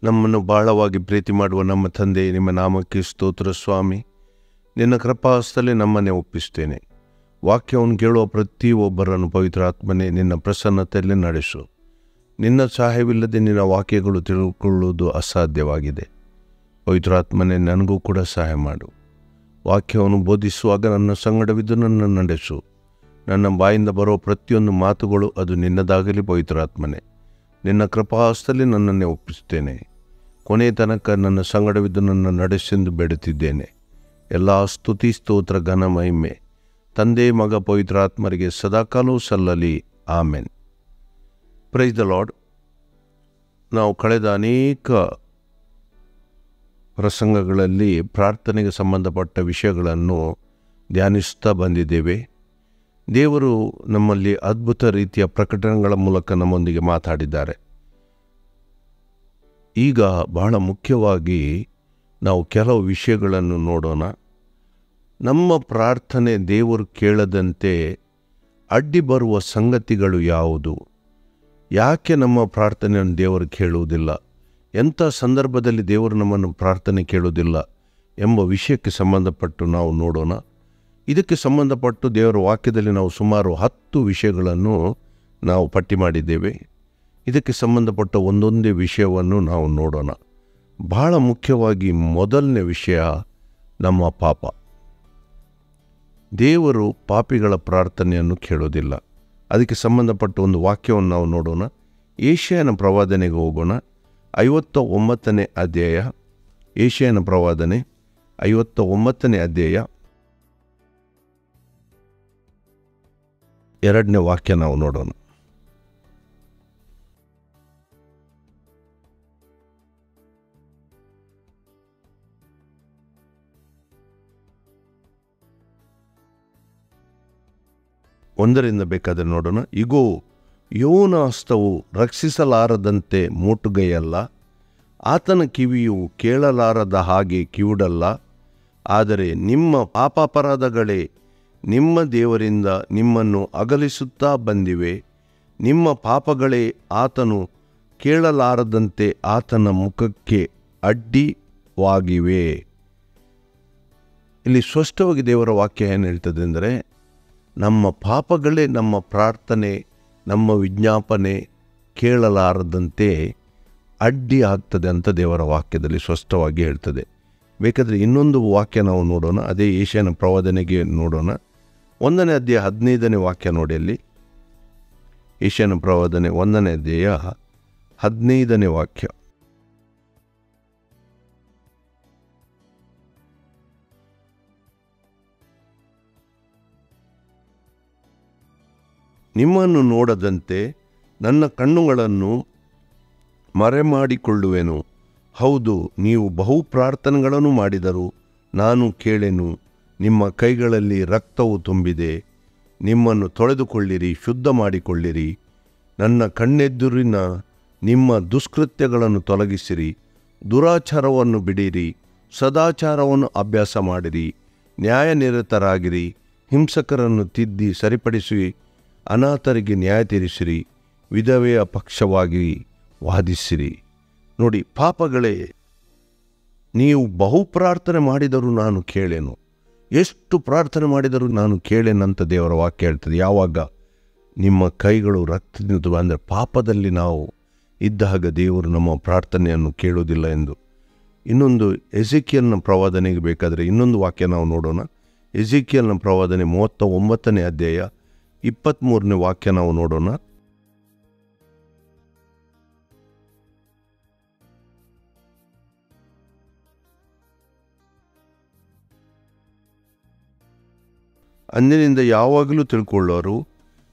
ನಮ್ಮನ್ನು ಬಹಳವಾಗಿ ಪ್ರೀತಿ ಮಾಡುವ ನಮ್ಮ ತಂದೆ, ನಿಮ್ಮ ನಾಮಕ್ಕೆ ಸ್ತೋತ್ರ ಸ್ವಾಮಿ. ನಿನ್ನ ಕೃಪಾಹಸ್ತಲೇ ನಮ್ಮನ್ನೇ ಒಪ್ಪಿಸ್ತೇನೆ. ವಾಕ್ಯವನ್ನು ಕೇಳುವ ಪ್ರತಿಯೊಬ್ಬರನ್ನು ಪವಿತ್ರಾತ್ಮನೇ ನಿನ್ನ ಪ್ರಸನ್ನತೆಯಲ್ಲಿ ನಡೆಸು. ನಿನ್ನ ಸಹಾಯವಿಲ್ಲದೆ ನಿನ್ನ ವಾಕ್ಯಗಳು ತಿಳ್ಕೊಳ್ಳುವುದು ಅಸಾಧ್ಯವಾಗಿದೆ. ಪವಿತ್ರಾತ್ಮನೇ, ನನಗೂ ಕೂಡ ಸಹಾಯ ಮಾಡು. ವಾಕ್ಯವನ್ನು ಬೋಧಿಸುವಾಗ ನನ್ನ ಸಂಗಡವಿದ್ದು ನನ್ನ ನಡೆಸು. ನನ್ನ ಬಾಯಿಂದ ಬರೋ ಪ್ರತಿಯೊಂದು ಮಾತುಗಳು ಅದು ನಿನ್ನದಾಗಲಿ. ಪವಿತ್ರಾತ್ಮನೇ, ನಿನ್ನ ಕೃಪಾಹಸ್ತಲೇ ನನ್ನನ್ನೇ ಒಪ್ಪಿಸ್ತೇನೆ. ಕೊನೆಯ ತನಕ ನನ್ನ ಸಂಗಡವಿದ್ದು ನನ್ನ ನಡೆಸೆಂದು ಬೇಡುತ್ತಿದ್ದೇನೆ. ಎಲ್ಲ ಸ್ತುತಿ, ಸ್ತೋತ್ರ, ಘನ ಮಹಿಮೆ ತಂದೆ, ಮಗ, ಪವಿತ್ರಾತ್ಮರಿಗೆ ಸದಾಕಾಲವೂ ಸಲ್ಲಲಿ. ಆಮೆನ್. Praise the lord. ನಾವು ಕಳೆದ ಅನೇಕ ಪ್ರಸಂಗಗಳಲ್ಲಿ ಪ್ರಾರ್ಥನೆಗೆ ಸಂಬಂಧಪಟ್ಟ ವಿಷಯಗಳನ್ನು ಧ್ಯಾನಿಸ್ತಾ ಬಂದಿದ್ದೇವೆ. ದೇವರು ನಮ್ಮಲ್ಲಿ ಅದ್ಭುತ ರೀತಿಯ ಪ್ರಕಟಣೆಗಳ ಮೂಲಕ ನಮ್ಮೊಂದಿಗೆ ಮಾತಾಡಿದ್ದಾರೆ. ಈಗ ಬಹಳ ಮುಖ್ಯವಾಗಿ ನಾವು ಕೆಲವು ವಿಷಯಗಳನ್ನು ನೋಡೋಣ. ನಮ್ಮ ಪ್ರಾರ್ಥನೆ ದೇವರು ಕೇಳದಂತೆ ಅಡ್ಡಿ ಬರುವ ಸಂಗತಿಗಳು ಯಾವುದು? ಯಾಕೆ ನಮ್ಮ ಪ್ರಾರ್ಥನೆಯನ್ನು ದೇವರು ಕೇಳುವುದಿಲ್ಲ? ಎಂಥ ಸಂದರ್ಭದಲ್ಲಿ ದೇವರು ನಮ್ಮನ್ನು ಪ್ರಾರ್ಥನೆ ಕೇಳುವುದಿಲ್ಲ ಎಂಬ ವಿಷಯಕ್ಕೆ ಸಂಬಂಧಪಟ್ಟು ನಾವು ನೋಡೋಣ. ಇದಕ್ಕೆ ಸಂಬಂಧಪಟ್ಟು ದೇವರ ವಾಕ್ಯದಲ್ಲಿ ನಾವು ಸುಮಾರು 10 ವಿಷಯಗಳನ್ನು ನಾವು ಪಟ್ಟಿ ಮಾಡಿದ್ದೇವೆ. ಇದಕ್ಕೆ ಸಂಬಂಧಪಟ್ಟ ಒಂದೊಂದೇ ವಿಷಯವನ್ನು ನಾವು ನೋಡೋಣ. ಬಹಳ ಮುಖ್ಯವಾಗಿ ಮೊದಲನೇ ವಿಷಯ ನಮ್ಮ ಪಾಪ. ದೇವರು ಪಾಪಿಗಳ ಪ್ರಾರ್ಥನೆಯನ್ನು ಕೇಳೋದಿಲ್ಲ. ಅದಕ್ಕೆ ಸಂಬಂಧಪಟ್ಟ ಒಂದು ವಾಕ್ಯವನ್ನು ನಾವು ನೋಡೋಣ. ಯೆಶಾಯನ ಪ್ರವಾದನೆಗೆ ಹೋಗೋಣ. 59ನೇ ಅಧ್ಯಾಯ. ಯೆಶಾಯನ ಪ್ರವಾದನೆ 59ನೇ ಅಧ್ಯಾಯ 2ನೇ ವಾಕ್ಯ ನಾವು ನೋಡೋಣ. ಒಂದರಿಂದ ಬೇಕಾದರೆ ನೋಡೋಣ. ಇಗೋ, ಯೋನ ಹಸ್ತವು ರಕ್ಷಿಸಲಾರದಂತೆ ಮೋಟುಗೈಯಲ್ಲ, ಆತನ ಕಿವಿಯು ಕೇಳಲಾರದ ಹಾಗೆ ಕಿವುಡಲ್ಲ. ಆದರೆ ನಿಮ್ಮ ಪಾಪಾಪರಾಧಗಳೇ ನಿಮ್ಮ ದೇವರಿಂದ ನಿಮ್ಮನ್ನು ಅಗಲಿಸುತ್ತಾ ಬಂದಿವೆ. ನಿಮ್ಮ ಪಾಪಗಳೇ ಆತನು ಕೇಳಲಾರದಂತೆ ಆತನ ಮುಖಕ್ಕೆ ಅಡ್ಡಿವಾಗಿವೆ. ಇಲ್ಲಿ ಸ್ಪಷ್ಟವಾಗಿ ದೇವರ ವಾಕ್ಯ ಏನು ಹೇಳ್ತದೆ ಅಂದರೆ, ನಮ್ಮ ಪಾಪಗಳೇ ನಮ್ಮ ಪ್ರಾರ್ಥನೆ, ನಮ್ಮ ವಿಜ್ಞಾಪನೆ ಕೇಳಲಾರದಂತೆ ಅಡ್ಡಿ ಆಗ್ತದೆ ಅಂತ ದೇವರ ವಾಕ್ಯದಲ್ಲಿ ಸ್ಪಷ್ಟವಾಗಿ ಹೇಳ್ತದೆ. ಬೇಕಾದರೆ ಇನ್ನೊಂದು ವಾಕ್ಯ ನಾವು ನೋಡೋಣ. ಅದೇ ಯೆಶಾಯನ ಪ್ರವಾದನೆಗೆ ನೋಡೋಣ. 1ನೇ ಅಧ್ಯಾಯ 15ನೇ ವಾಕ್ಯ ನೋಡಿ. ಅಲ್ಲಿ ಯೆಶಾಯನ ಪ್ರವಾದನೆ 1ನೇ ಅಧ್ಯಾಯ 15ನೇ ವಾಕ್ಯ. ನಿಮ್ಮನ್ನು ನೋಡದಂತೆ ನನ್ನ ಕಣ್ಣುಗಳನ್ನು ಮರೆಮಾಡಿಕೊಳ್ಳುವೆನು. ಹೌದು, ನೀವು ಬಹು ಪ್ರಾರ್ಥನೆಗಳನ್ನು ಮಾಡಿದರೂ ನಾನು ಕೇಳೆನು. ನಿಮ್ಮ ಕೈಗಳಲ್ಲಿ ರಕ್ತವು ತುಂಬಿದೆ. ನಿಮ್ಮನ್ನು ತೊಳೆದುಕೊಳ್ಳಿರಿ, ಶುದ್ಧ ಮಾಡಿಕೊಳ್ಳಿರಿ. ನನ್ನ ಕಣ್ಣೆದುರಿನ ನಿಮ್ಮ ದುಷ್ಕೃತ್ಯಗಳನ್ನು ತೊಲಗಿಸಿರಿ. ದುರಾಚಾರವನ್ನು ಬಿಡಿರಿ, ಸದಾಚಾರವನ್ನು ಅಭ್ಯಾಸ ಮಾಡಿರಿ. ನ್ಯಾಯನಿರತರಾಗಿರಿ. ಹಿಂಸಕರನ್ನು ತಿದ್ದಿ ಸರಿಪಡಿಸಿ ಅನಾಥರಿಗೆ ನ್ಯಾಯ ತೀರಿಸಿರಿ. ವಿಧವೆಯ ಪಕ್ಷವಾಗಿ ವಾದಿಸಿರಿ. ನೋಡಿ, ಪಾಪಗಳೇ, ನೀವು ಬಹು ಪ್ರಾರ್ಥನೆ ಮಾಡಿದರೂ ನಾನು ಕೇಳೆನು. ಎಷ್ಟು ಪ್ರಾರ್ಥನೆ ಮಾಡಿದರೂ ನಾನು ಕೇಳೆನಂತ ದೇವರ ವಾಕ್ಯ ಹೇಳ್ತದೆ. ಯಾವಾಗ ನಿಮ್ಮ ಕೈಗಳು ರಕ್ತದಿಂದ, ಅಂದರೆ ಪಾಪದಲ್ಲಿ ನಾವು ಇದ್ದಾಗ ದೇವರು ನಮ್ಮ ಪ್ರಾರ್ಥನೆಯನ್ನು ಕೇಳುವುದಿಲ್ಲ ಎಂದು. ಇನ್ನೊಂದು ಎಜೆಕಿಯಲ್ನ ಪ್ರವಾದನೆಗೆ ಬೇಕಾದರೆ ಇನ್ನೊಂದು ವಾಕ್ಯ ನಾವು ನೋಡೋಣ. ಎಜೆಕಿಯಲ್ನ ಪ್ರವಾದನೆ 39ನೇ ಅಧ್ಯಾಯ 23ನೇ ವಾಕ್ಯ ನಾವು ನೋಡೋಣ. ಅಂದಿನಿಂದ ಯಾವಾಗಲೂ ತಿಳ್ಕೊಳ್ಳೋರು,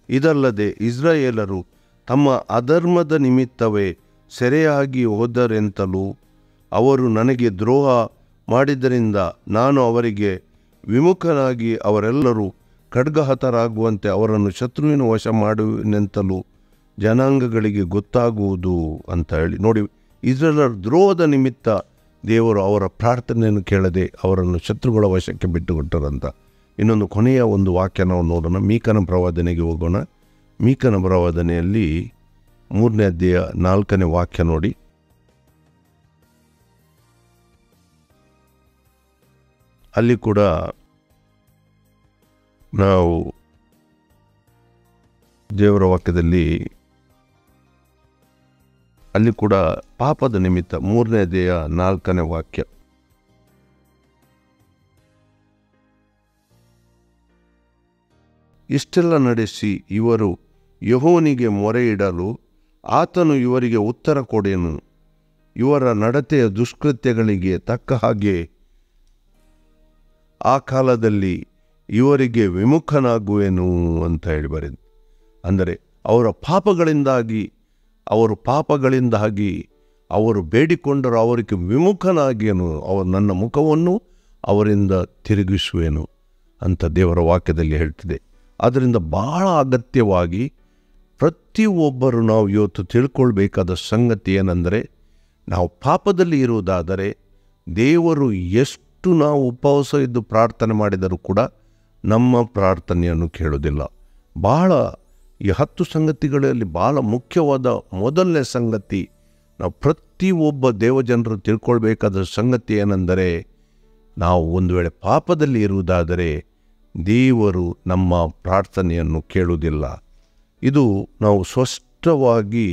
ಇದಲ್ಲದೆ ಇಸ್ರಾಯೇಲರು ತಮ್ಮ ಅಧರ್ಮದ ನಿಮಿತ್ತವೇ ಸೆರೆಯಾಗಿ ಹೋದರೆಂತಲೂ ಅವರು ನನಗೆ ದ್ರೋಹ ಮಾಡಿದ್ದರಿಂದ ನಾನು ಅವರಿಗೆ ವಿಮುಖನಾಗಿ ಅವರೆಲ್ಲರೂ ಖಡ್ಗಹತರಾಗುವಂತೆ ಅವರನ್ನು ಶತ್ರುವಿನ ವಶ ಮಾಡುವೆನೆಂತಲೂ ಜನಾಂಗಗಳಿಗೆ ಗೊತ್ತಾಗುವುದು ಅಂತ ಹೇಳಿ. ನೋಡಿ, ಇಸ್ರಾಯೇಲರ ದ್ರೋಹದ ನಿಮಿತ್ತ ದೇವರು ಅವರ ಪ್ರಾರ್ಥನೆಯನ್ನು ಕೇಳದೆ ಅವರನ್ನು ಶತ್ರುಗಳ ವಶಕ್ಕೆ ಬಿಟ್ಟುಕೊಟ್ಟರಂತ. ಇನ್ನೊಂದು ಕೊನೆಯ ಒಂದು ವಾಕ್ಯ ನಾವು ನೋಡೋಣ. ಮೀಕನ ಪ್ರವಾದನೆಗೆ ಹೋಗೋಣ. ಮೀಕನ ಪ್ರವಾದನೆಯಲ್ಲಿ 3ನೇ ಅಧ್ಯಾಯ 4ನೇ ವಾಕ್ಯ ನೋಡಿ. ಅಲ್ಲಿ ಕೂಡ ನಾವು ದೇವರ ವಾಕ್ಯದಲ್ಲಿ ಅಲ್ಲಿ ಕೂಡ ಪಾಪದ ನಿಮಿತ್ತ 3ನೇ ಅಧ್ಯಾಯ 4ನೇ ವಾಕ್ಯ, ಇಷ್ಟೆಲ್ಲ ನಡೆಸಿ ಇವರು ಯೆಹೋವನಿಗೆ ಮೊರೆಯಿಡಲು ಆತನು ಇವರಿಗೆ ಉತ್ತರ ಕೊಡೆನು, ಇವರ ನಡತೆಯ ದುಷ್ಕೃತ್ಯಗಳಿಗೆ ತಕ್ಕ ಹಾಗೆ ಆ ಕಾಲದಲ್ಲಿ ಇವರಿಗೆ ವಿಮುಖನಾಗುವೆನು ಅಂತ ಹೇಳಿ ಬರೆದು. ಅಂದರೆ ಅವರ ಪಾಪಗಳಿಂದಾಗಿ ಅವರು ಬೇಡಿಕೊಂಡರು ಅವರಿಗೆ ವಿಮುಖನಾಗಿಯನು, ನನ್ನ ಮುಖವನ್ನು ಅವರಿಂದ ತಿರುಗಿಸುವೆನು ಅಂತ ದೇವರ ವಾಕ್ಯದಲ್ಲಿ ಹೇಳ್ತಿದೆ. ಆದ್ದರಿಂದ ಬಹಳ ಅಗತ್ಯವಾಗಿ ಪ್ರತಿಯೊಬ್ಬರು ನಾವು ಇವತ್ತು ತಿಳ್ಕೊಳ್ಬೇಕಾದ ಸಂಗತಿ ಏನೆಂದರೆ, ನಾವು ಪಾಪದಲ್ಲಿ ಇರುವುದಾದರೆ ದೇವರು ಎಷ್ಟು ನಾವು ಉಪವಾಸ ಇದ್ದು ಪ್ರಾರ್ಥನೆ ಮಾಡಿದರೂ ಕೂಡ ನಮ್ಮ ಪ್ರಾರ್ಥನೆಯನ್ನು ಕೇಳೋದಿಲ್ಲ. ಬಹಳ ಈ 10 ಸಂಗತಿಗಳಲ್ಲಿ ಬಹಳ ಮುಖ್ಯವಾದ ಮೊದಲನೇ ಸಂಗತಿ, ನಾವು ಪ್ರತಿಯೊಬ್ಬ ದೇವಜನರು ತಿಳ್ಕೊಳ್ಬೇಕಾದ ಸಂಗತಿ ಏನೆಂದರೆ, ನಾವು ಒಂದು ವೇಳೆ ಪಾಪದಲ್ಲಿ ಇರುವುದಾದರೆ ದೇವರು ನಮ್ಮ ಪ್ರಾರ್ಥನೆಯನ್ನು ಕೇಳುವುದಿಲ್ಲ. ಇದು ನಾವು ಸ್ಪಷ್ಟವಾಗಿ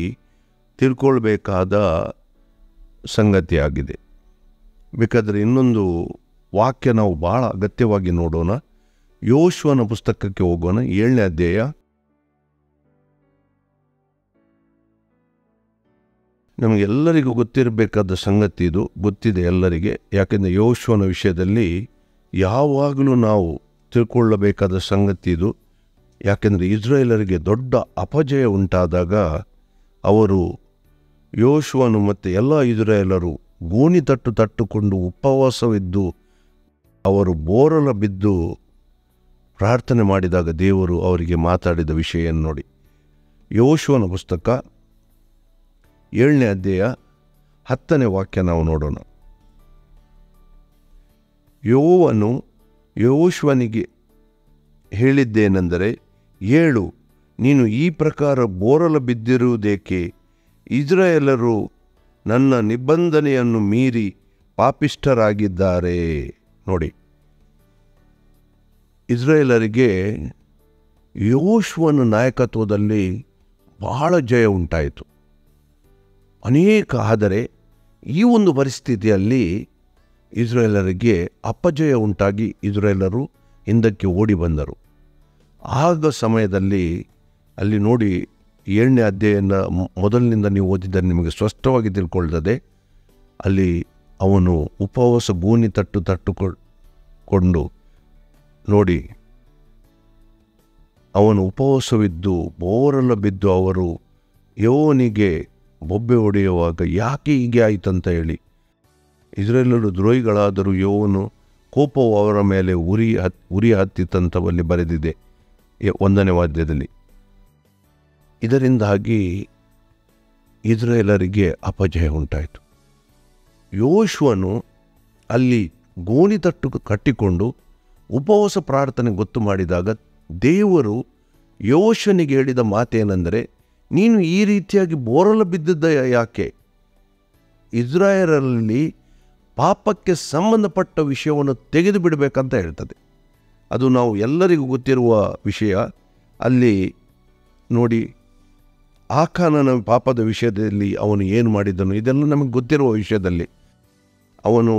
ತಿಳ್ಕೊಳ್ಬೇಕಾದ ಸಂಗತಿಯಾಗಿದೆ. ಬೇಕಾದರೆ ಇನ್ನೊಂದು ವಾಕ್ಯ ನಾವು ಬಹಳ ಅಗತ್ಯವಾಗಿ ನೋಡೋಣ. ಯೋಶುವನ ಪುಸ್ತಕಕ್ಕೆ ಹೋಗೋಣ, 7ನೇ ಅಧ್ಯಾಯ. ನಮಗೆಲ್ಲರಿಗೂ ಗೊತ್ತಿರಬೇಕಾದ ಸಂಗತಿ ಇದು, ಗೊತ್ತಿದೆ ಎಲ್ಲರಿಗೆ. ಯಾಕೆಂದರೆ ಯೋಶುವನ ವಿಷಯದಲ್ಲಿ ಯಾವಾಗಲೂ ನಾವು ತಿಳ್ಕೊಳ್ಳಬೇಕಾದ ಸಂಗತಿ ಇದು. ಯಾಕೆಂದರೆ ಇಸ್ರಾಯೇಲರಿಗೆ ದೊಡ್ಡ ಅಪಜಯ ಉಂಟಾದಾಗ ಅವರು ಯೋಶುವನು ಮತ್ತು ಎಲ್ಲ ಇಸ್ರಾಯೇಲರು ಗೋಣಿ ತಟ್ಟುಕೊಂಡು ಉಪವಾಸವಿದ್ದು ಅವರು ಬೋರಲ ಬಿದ್ದು ಪ್ರಾರ್ಥನೆ ಮಾಡಿದಾಗ ದೇವರು ಅವರಿಗೆ ಮಾತಾಡಿದ ವಿಷಯನ್ನು ನೋಡಿ. ಯೋಶುವನ ಪುಸ್ತಕ 7ನೇ ಅಧ್ಯಾಯ 10ನೇ ವಾಕ್ಯ ನಾವು ನೋಡೋಣ. ಯೆಹೋವನು ಯೋಶುವನಿಗೆ ಹೇಳಿದ್ದೇನೆಂದರೆ, ಏಳು, ನೀನು ಈ ಪ್ರಕಾರ ಬೋರಲ ಬಿದ್ದಿರುವುದೇಕೆ? ಇಸ್ರಾಯೇಲರು ನನ್ನ ನಿಬಂಧನೆಯನ್ನು ಮೀರಿ ಪಾಪಿಷ್ಠರಾಗಿದ್ದಾರೆ. ನೋಡಿ, ಇಸ್ರಾಯೇಲರಿಗೆ ಯೋಶುವನ ನಾಯಕತ್ವದಲ್ಲಿ ಬಹಳ ಜಯ ಉಂಟಾಯಿತು ಅನೇಕ. ಆದರೆ ಈ ಒಂದು ಪರಿಸ್ಥಿತಿಯಲ್ಲಿ ಇಸ್ರಾಯೇಲರಿಗೆ ಅಪಜಯ ಉಂಟಾಗಿ ಇಸ್ರಾಯೇಲರು ಹಿಂದಕ್ಕೆ ಓಡಿ ಬಂದರು. ಆಗ ಸಮಯದಲ್ಲಿ ಅಲ್ಲಿ ನೋಡಿ, 7ನೇ ಅಧ್ಯಾಯನ ಮೊದಲಿನಿಂದ ನೀವು ಓದಿದರೆ ನಿಮಗೆ ಸ್ಪಷ್ಟವಾಗಿ ತಿಳ್ಕೊಳ್ತದೆ. ಅಲ್ಲಿ ಅವನು ಉಪವಾಸ ಗೋಣಿ ತಟ್ಟುಕೊಂಡು ನೋಡಿ, ಅವನು ಉಪವಾಸವಿದ್ದು ಬೋರಲ ಬಿದ್ದು ಅವರು ಯೆಹೋವನಿಗೆ ಬೊಬ್ಬೆ ಹೊಡೆಯುವಾಗ ಯಾಕೆ ಹೀಗೆ ಆಯಿತಂತ ಹೇಳಿ, ಇಸ್ರಾಯೇಲರು ದ್ರೋಹಿಗಳಾದರೂ ಯೆಹೋವನು ಕೋಪವು ಅವರ ಮೇಲೆ ಉರಿ ಹತ್ತಿತಂತವಲ್ಲಿ ಬರೆದಿದೆ 1ನೇ ವಾದ್ಯದಲ್ಲಿ. ಇದರಿಂದಾಗಿ ಇಸ್ರಾಯೇಲರಿಗೆ ಅಪಜಯ ಉಂಟಾಯಿತು. ಯೋಶುವನು ಅಲ್ಲಿ ಗೋಣಿ ಕಟ್ಟಿಕೊಂಡು ಉಪವಾಸ ಪ್ರಾರ್ಥನೆ ಗೊತ್ತು ಮಾಡಿದಾಗ ದೇವರು ಯೋಶುವನಿಗೆ ಹೇಳಿದ ಮಾತೇನೆಂದರೆ, ನೀನು ಈ ರೀತಿಯಾಗಿ ಬೋರಲು ಬಿದ್ದಿದ್ದ ಯಾಕೆ? ಇಸ್ರಾಯೇಲರಲ್ಲಿ ಪಾಪಕ್ಕೆ ಸಂಬಂಧಪಟ್ಟ ವಿಷಯವನ್ನು ತೆಗೆದು ಬಿಡಬೇಕಂತ ಹೇಳ್ತದೆ. ಅದು ನಾವು ಎಲ್ಲರಿಗೂ ಗೊತ್ತಿರುವ ವಿಷಯ. ಅಲ್ಲಿ ನೋಡಿ, ಆಕಾನನ ಪಾಪದ ವಿಷಯದಲ್ಲಿ ಅವನು ಏನು ಮಾಡಿದನು ಇದೆಲ್ಲ ನಮಗೆ ಗೊತ್ತಿರುವ ವಿಷಯದಲ್ಲಿ ಅವನು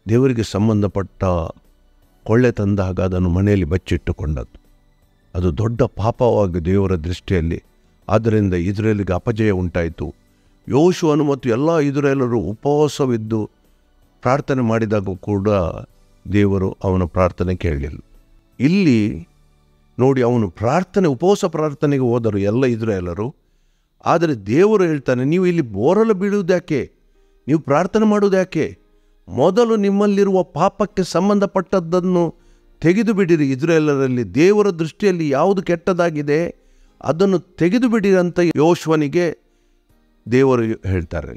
ದೇವರಿಗೆ ಸಂಬಂಧಪಟ್ಟ ಕೊಳ್ಳೆ ತಂದಾಗ ಅದನ್ನು ಮನೆಯಲ್ಲಿ ಬಚ್ಚಿಟ್ಟುಕೊಂಡದ್ದು. ಅದು ದೊಡ್ಡ ಪಾಪವಾಗಿ ದೇವರ ದೃಷ್ಟಿಯಲ್ಲಿ. ಆದ್ದರಿಂದ ಇಸ್ರಾಯೇಲಿಗೆ ಅಪಜಯ ಉಂಟಾಯಿತು. ಯೋಶುವನು ಮತ್ತು ಎಲ್ಲ ಇಸ್ರಾಯೇಲರು ಉಪವಾಸವಿದ್ದು ಪ್ರಾರ್ಥನೆ ಮಾಡಿದಾಗ ಕೂಡ ದೇವರು ಅವನ ಪ್ರಾರ್ಥನೆ ಕೇಳಲಿಲ್ಲ. ಇಲ್ಲಿ ನೋಡಿ, ಅವನು ಉಪವಾಸ ಪ್ರಾರ್ಥನೆಗೆ ಹೋದರು ಎಲ್ಲ ಇಸ್ರಾಯೇಲರು. ಆದರೆ ದೇವರು ಹೇಳ್ತಾನೆ, ನೀವು ಇಲ್ಲಿ ಬೋರಲು ಬೀಳುವುದ್ಯಾಕೆ? ನೀವು ಪ್ರಾರ್ಥನೆ ಮಾಡುವುದ್ಯಾಕೆ? ಮೊದಲು ನಿಮ್ಮಲ್ಲಿರುವ ಪಾಪಕ್ಕೆ ಸಂಬಂಧಪಟ್ಟದ್ದನ್ನು ತೆಗೆದು ಬಿಡಿರಿ. ಇಸ್ರಾಯೇಲರಲ್ಲಿ ದೇವರ ದೃಷ್ಟಿಯಲ್ಲಿ ಯಾವುದು ಕೆಟ್ಟದಾಗಿದೆ ಅದನ್ನು ತೆಗೆದು ಬಿಡಿರಿ ಅಂತ ಯೋಶುವನಿಗೆ ದೇವರು ಹೇಳ್ತಾರೆ.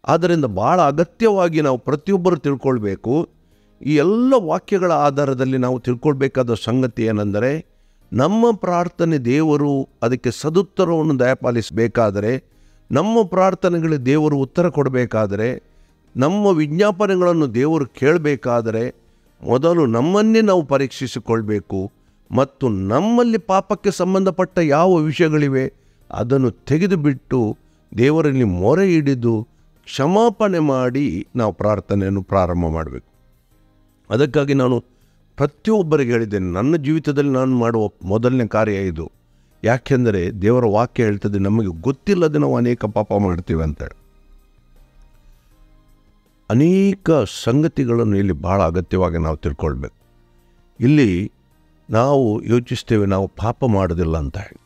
ಆದ್ದರಿಂದ ಭಾಳ ಅಗತ್ಯವಾಗಿ ನಾವು ಪ್ರತಿಯೊಬ್ಬರು ತಿಳ್ಕೊಳ್ಬೇಕು. ಈ ಎಲ್ಲ ವಾಕ್ಯಗಳ ಆಧಾರದಲ್ಲಿ ನಾವು ತಿಳ್ಕೊಳ್ಬೇಕಾದ ಸಂಗತಿ ಏನೆಂದರೆ, ನಮ್ಮ ಪ್ರಾರ್ಥನೆ ದೇವರು ಅದಕ್ಕೆ ಸದುತ್ತರವನ್ನು ದಯಪಾಲಿಸಬೇಕಾದರೆ, ನಮ್ಮ ಪ್ರಾರ್ಥನೆಗಳಿಗೆ ದೇವರು ಉತ್ತರ ಕೊಡಬೇಕಾದರೆ ನಮ್ಮ ವಿಜ್ಞಾಪನೆಗಳನ್ನು ದೇವರು ಕೇಳಬೇಕಾದರೆ ಮೊದಲು ನಮ್ಮನ್ನೇ ನಾವು ಪರೀಕ್ಷಿಸಿಕೊಳ್ಬೇಕು ಮತ್ತು ನಮ್ಮಲ್ಲಿ ಪಾಪಕ್ಕೆ ಸಂಬಂಧಪಟ್ಟ ಯಾವ ವಿಷಯಗಳಿವೆ ಅದನ್ನು ತೆಗೆದುಬಿಟ್ಟು ದೇವರಲ್ಲಿ ಮೊರೆ ಹಿಡಿದು ಕ್ಷಮಾಪಣೆ ಮಾಡಿ ನಾವು ಪ್ರಾರ್ಥನೆಯನ್ನು ಪ್ರಾರಂಭ ಮಾಡಬೇಕು. ಅದಕ್ಕಾಗಿ ನಾನು ಪ್ರತಿಯೊಬ್ಬರಿಗೆ ಹೇಳಿದ್ದೇನೆ, ನನ್ನ ಜೀವಿತದಲ್ಲಿ ನಾನು ಮಾಡುವ ಮೊದಲನೇ ಕಾರ್ಯ ಇದು. ಯಾಕೆಂದರೆ ದೇವರ ವಾಕ್ಯ ಹೇಳ್ತದೆ, ನಮಗೆ ಗೊತ್ತಿಲ್ಲದೆ ನಾವು ಅನೇಕ ಪಾಪ ಮಾಡ್ತೀವಿ ಅಂತೇಳಿ. ಅನೇಕ ಸಂಗತಿಗಳನ್ನು ಇಲ್ಲಿ ಭಾಳ ಅಗತ್ಯವಾಗಿ ನಾವು ತಿಳ್ಕೊಳ್ಬೇಕು. ಇಲ್ಲಿ ನಾವು ಯೋಚಿಸ್ತೇವೆ ನಾವು ಪಾಪ ಮಾಡೋದಿಲ್ಲ ಅಂತ ಹೇಳಿ.